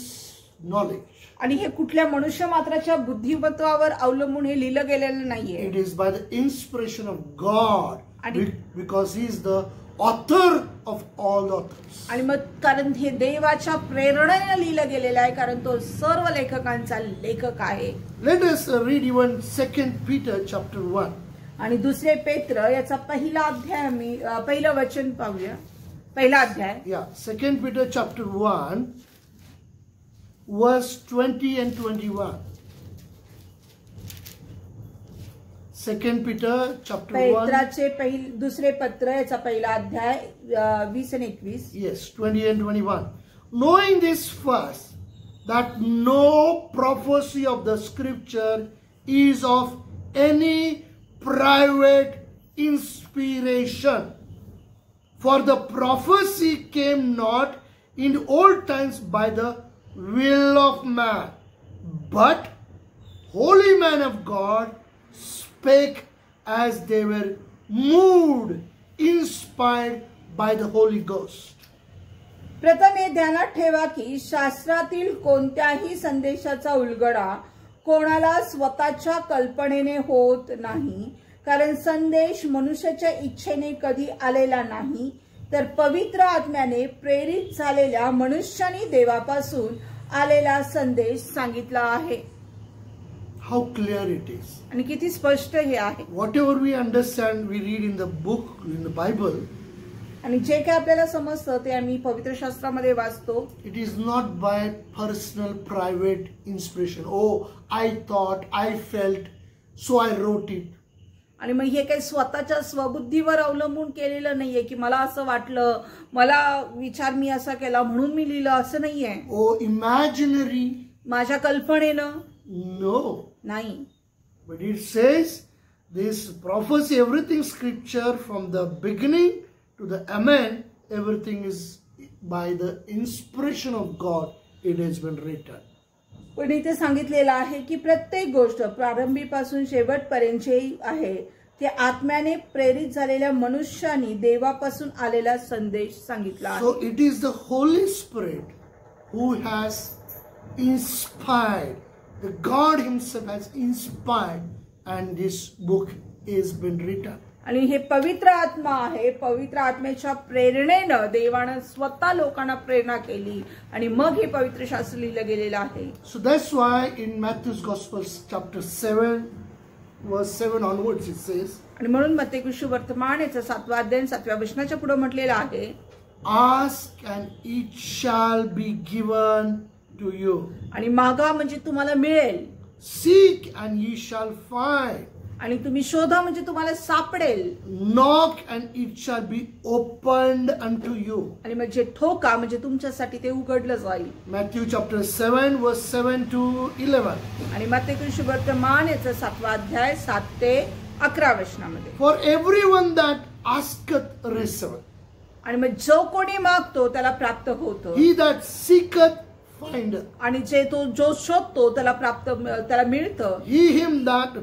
knowledge. आणि हे कुठल्या मनुष्य मात्राच्या बुद्धिमत्वावर अवलंबून हे लिहिलं गेलेलं नाहीये. It is by the inspiration of God, आणि because He is the author of all authors. आणि मग कारण हे देवाच्या प्रेरणेने लिहिलं गेलेलं आहे, कारण तो सर्व लेखकांचा लेखक आहे. Let us read even 2 Peter chapter 1. आणि 2 पेत्र याचा पहिला अध्याय मी पहिलं वचन पाहूया. पहिला अध्याय. Yeah, 2 Peter chapter 1 verse 20 and 21. 2 Peter chapter 1. पेत्राचे दुसरे पत्र याचा पहिला अध्याय 20 आणि 21. Yes, 20 and 21. Knowing this first, that no prophecy of the scripture is of any private inspiration. For the prophecy came not in old times by the will of man, but holy men of God spake as they were moved, inspired by the Holy Ghost. प्रथम हे ध्यानात ठेवा की शास्त्रातील कोणत्याही संदेशाचा उलगडा कोणाला स्वतःच्या कल्पनेने होत नाही, कारण संदेश मनुष्याच्या इच्छेने कधी आलेला नाही, तर पवित्र आत्म्याने प्रेरित झालेल्या मनुष्याने देवापासून आलेला संदेश सांगितला आहे. How clear it is. आणि किती स्पष्ट हे आहे. Whatever we understand, we read in the book, in the Bible. आणि जे काय आपल्याला समजतं ते आम्ही पवित्र शास्त्रामध्ये वाचतो. It is not by personal, private inspiration. Oh, I thought, I felt, so I wrote it. आणि मग हे काही स्वतःच्या स्वबुद्धीवर अवलंबून केलेलं नाहीये की मला असं वाटलं, मला विचार मी असा केला म्हणून मी लिहिलं, असं नाहीये. Oh, imaginary. माझ्या कल्पनेनं No. नाही. But it says this prophecy, everything scripture from the beginning to the amen, everything is by the inspiration of God, it has been written. पण इथे सांगितलेलं आहे की प्रत्येक गोष्ट प्रारंभीपासून शेवटपर्यंतची आहे ते आत्म्याने प्रेरित झालेल्या मनुष्याने देवापासून आलेला संदेश सांगितला आहे. So it is the Holy Spirit who has inspired. The God Himself has inspired, and this book is been written. आणि हे पवित्र आत्मा आहे. पवित्र आत्म्याच्या प्रेरणेनं देवानं स्वतः लोकांना प्रेरणा केली आणि मग हे पवित्र शास्त्र लिहिलं गेलेलं आहे. So that's why in Matthew's Gospel chapter 7 verse 7 onwards it says, आणि म्हणून मत्तेयुशू वर्तमान याचा 7वा अध्याय 7व्या वचनाच्या पुढे म्हटलेलं आहे, ask and it shall be given to you. आणि मागा म्हणजे तुम्हाला मिळेल. Seek and ye shall find. आणि तुम्ही शोधा म्हणजे तुम्हाला सापडेल. Knock and it shall be opened unto you. आणि म्हणजे ठोका म्हणजे तुमच्यासाठी ते उघडलं जाईल. Matthew chapter 7 verse 7 to 11. आणि मत्तेयुशू वर्तमान याचा 7वा अध्याय 7 ते 11 वचनामध्ये, For everyone that asketh receiveth. आणि मग जो कोणी मागतो त्याला प्राप्त होतं. He that seeketh findeth. आणि जो शोधतो त्याला मिळतं.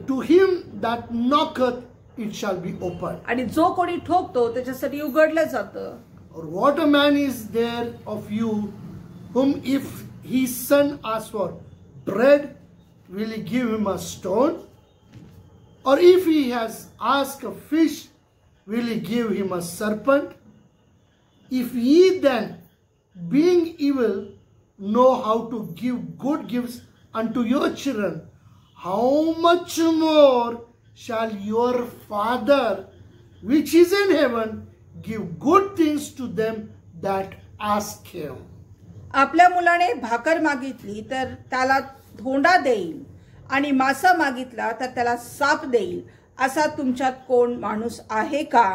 To him that knocketh it shall be opened. आणि जो कोणी ठोकतो त्याच्यासाठी उघडलं जातं. Or what a man is there of you whom if his son asks for bread, will he give him a stone? Or if he has asked a fish, will he give him a serpent? If ye then, being evil, know how to give good gifts unto your children, how much more shall your Father which is in heaven give good things to them that ask him. आपल्या मुलाने भाकर मागितली तर त्याला धोंडा देईल. आणि मासा मागितला तर त्याला साप देईल, असा तुमच्यात कोण माणूस आहे का?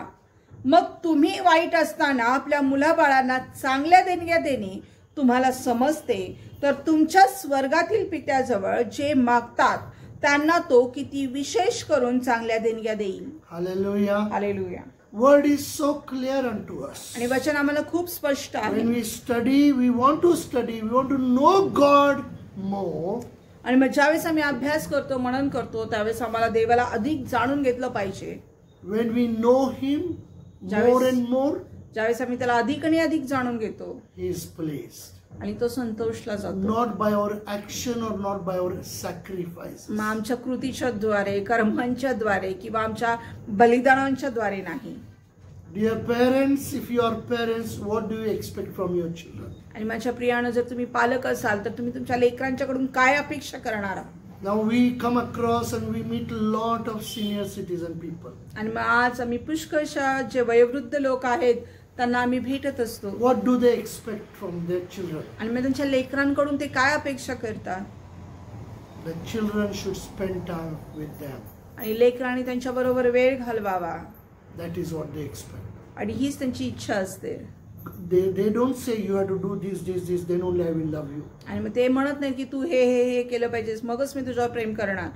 मग तुम्ही वाईट असताना आपल्या मुलाबाळांना चांगल्या देणग्या देणे तुम्हाला समजते, तर तुमच्या स्वर्गातील पित्याजवळ जे मागतात त्यांना तो किती विशेष करून चांगल्या देणग्या देईल. Hallelujah. Hallelujah. Word is so clear unto us. आणि वचन आम्हाला खूप स्पष्ट आहे. When we study, we want to know God more. आणि मग ज्यावेळेस आम्ही अभ्यास करतो, मनन करतो, त्यावेळेस आम्हाला देवाला अधिक जाणून घेतलं पाहिजे. When we know Him more and more, ज्यावेळेस आम्ही त्याला अधिक आणि अधिक जाणून घेतो, He is pleased. आणि तो संतोषला जातो. Not by our action or not by our sacrifices. मग आमच्या कृतीच्या द्वारे, कर्मांच्या द्वारे किंवा आमच्या बलिदानांच्या द्वारे नाही. Dear parents, if you are parents, what do you expect from your children? आणि माझ्या प्रियानं, जर तुम्ही पालक असाल तर तुम्ही तुमच्या लेकरांच्याकडून काय अपेक्षा करणार आहात? Now we come across and we meet a lot of senior citizen people. आणि मग आज आम्ही पुष्कळशा जे वयोवृद्ध लोक आहेत त्यांना आम्ही भेटत असतो. What do they expect from their children? आणि मग त्यांच्या लेकरांकडून ते काय अपेक्षा करतात? The children should spend time with them. आणि लेकरांनी त्यांच्या बरोबर वेळ घालवावा. That is what they expect. आणि हीच त्यांची इच्छा असते. They don't say you have to do this, then only I will love you. आणि मग ते म्हणत नाही की तू हे केलं पाहिजेस मगच मी तुझ्यावर प्रेम करणार.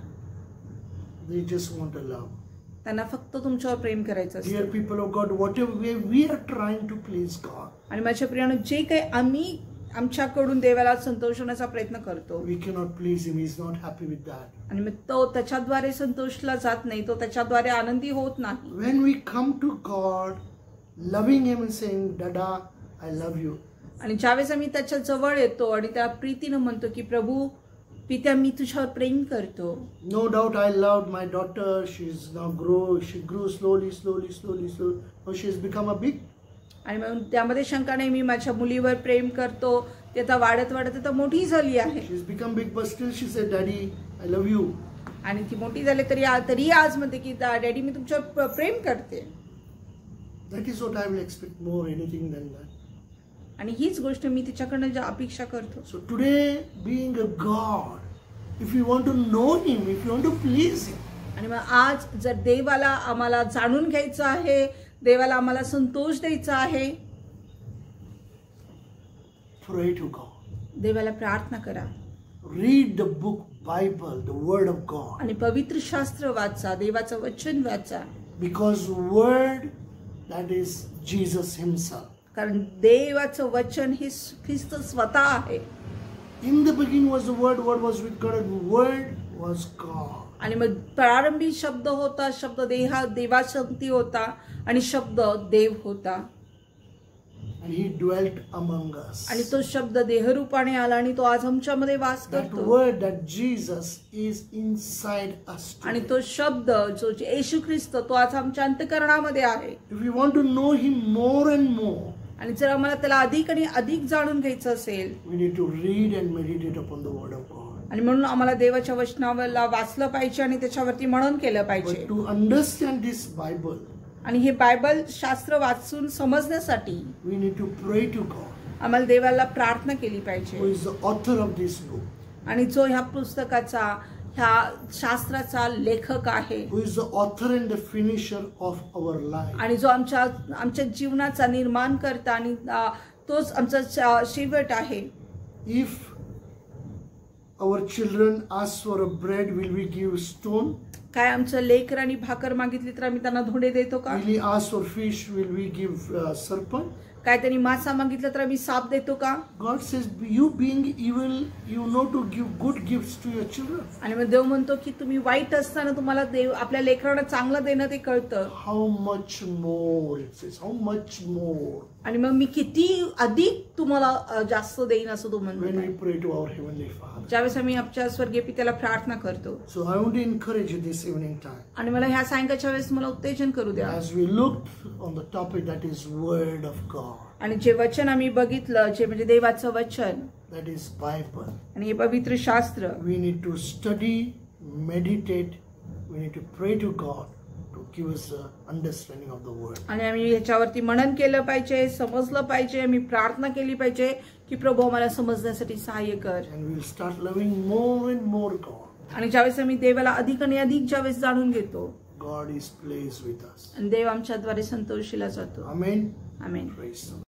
They just want to love. त्यांना फक्त तुमच्यावर प्रेम करायचं Dear असतं. people of God, whatever way we are trying to please God, आणि माझ्या प्रियानं, जे काही आम्ही आमच्याकडून देवाला संतोषण्याचा प्रयत्न करतो, we cannot please Him. He is not happy with that. आणि मग तो त्याच्याद्वारे संतोषला जात नाही, तो त्याच्याद्वारे आनंदी होत नाही. When we come to God, loving Him and saying, Dada, I love you. आणि ज्यावेळेस आम्ही त्याच्या जवळ येतो आणि त्या प्रीतीनं म्हणतो की प्रभू पित्या, मी तुझ्यावर प्रेम करतो. No doubt I loved my daughter. She grew slowly. Now she has become a big. आणि मग त्यामध्ये शंका नाही, मी माझ्या मुलीवर प्रेम करतो, ती आता वाढत आता मोठी झाली आहे. She's become big, but still she said, Daddy, I love you. आणि ती मोठी झाली तरी आज म्हणते की डॅडी, मी तुमच्यावर प्रेम करते. That is what I will expect more, anything than that. आणि हीच गोष्ट मी तिच्याकडनं अपेक्षा करतो. So today, being a God, if you want to know Him, if you want to please Him, आणि मग आज जर देवाला आम्हाला जाणून घ्यायचं आहे, देवाला आम्हाला संतोष द्यायचा आहे, pray to God. देवाला प्रार्थना करा. Read the book Bible, the Word of God. आणि पवित्र शास्त्र वाचा, देवाचं वचन वाचा. Because Word, that is Jesus Himself. कारण देवाचं वचन हे ख्रिस्त स्वतः आहे. In the beginning was the Word was with God, and Word was God. आणि मग प्रारंभी शब्द होता, शब्द देवाशक्ती होता आणि शब्द देव होता. And He dwelt among us. आणि तो शब्द देहरूपाने आला आणि तो आज आमच्यामध्ये वास That करतो. Word, that Jesus, is inside us आणि today. तो शब्द जो येशू ख्रिस्त, तो आज आमच्या अंतःकरणामध्ये आहे. If we want to know Him more and more, आणि जर आम्हाला त्याला अधिक आणि अधिक जाणून घ्यायचं असेल, we need to read and meditate upon the Word of God. आणि म्हणून आम्हाला देवाच्या वचनाला वाचलं पाहिजे आणि त्याच्यावरती मनन केलं पाहिजे. But to understand this Bible, आणि हे बायबल शास्त्र वाचून समजण्यासाठी we need to pray to God, आम्हाला देवाला प्रार्थना केली who पाहिजे. is the author of this book, आणि जो ह्या पुस्तकाचा, ह्या शास्त्राचा लेखक आहे, who is the author and the finisher of our life. आणि जो आमच्या जीवनाचा निर्माण करता आणि तोच आमचा शेवट आहे. If our children ask for a bread, will we give stone? काय आमचं लेकर आणि भाकर मागितली तर आम्ही त्यांना धोंडे देतो का? Will he ask for fish, will we give serpent? काय त्यांनी मासा मागितला तर आम्ही साप देतो का? God says, you being evil, you know to give good gifts to your children. आणि मग देव म्हणतो की तुम्ही वाईट असताना तुम्हाला देव आपल्या लेकरांना चांगलं देणं ते कळतं. How much more, it says, how much more. आणि मग मी किती अधिक तुम्हाला जास्त देईन असं तो When we म्हणतो. pray to our Heavenly Father. ज्यावेळेस आम्ही आमच्या स्वर्गीय पित्याला प्रार्थना करतो. So I want to encourage you this evening time. आणि मला ह्या सायंकाळच्या वेळेस मला उत्तेजन करू द्या. As we looked on the topic that is Word of God. आणि जे वचन आम्ही बघितलं, जे म्हणजे देवाचं वचन, That is Bible. आणि हे पवित्र शास्त्र, We need to study, meditate. We need to pray to God to give us the understanding of the Word. आणि आम्ही ह्याच्यावरती मनन केलं पाहिजे, समजलं पाहिजे, आम्ही प्रार्थना केली पाहिजे की प्रभू आम्हाला समजण्यासाठी सहाय्य कर. And we'll start loving more and more God. आणि ज्यावेळेस आम्ही देवाला अधिक आणि अधिक ज्यावेळेस जाणून घेतो, God is pleased with us. आणि देव आमच्याद्वारे संतोषीला जातो. Amen. Amen. Praise the Lord.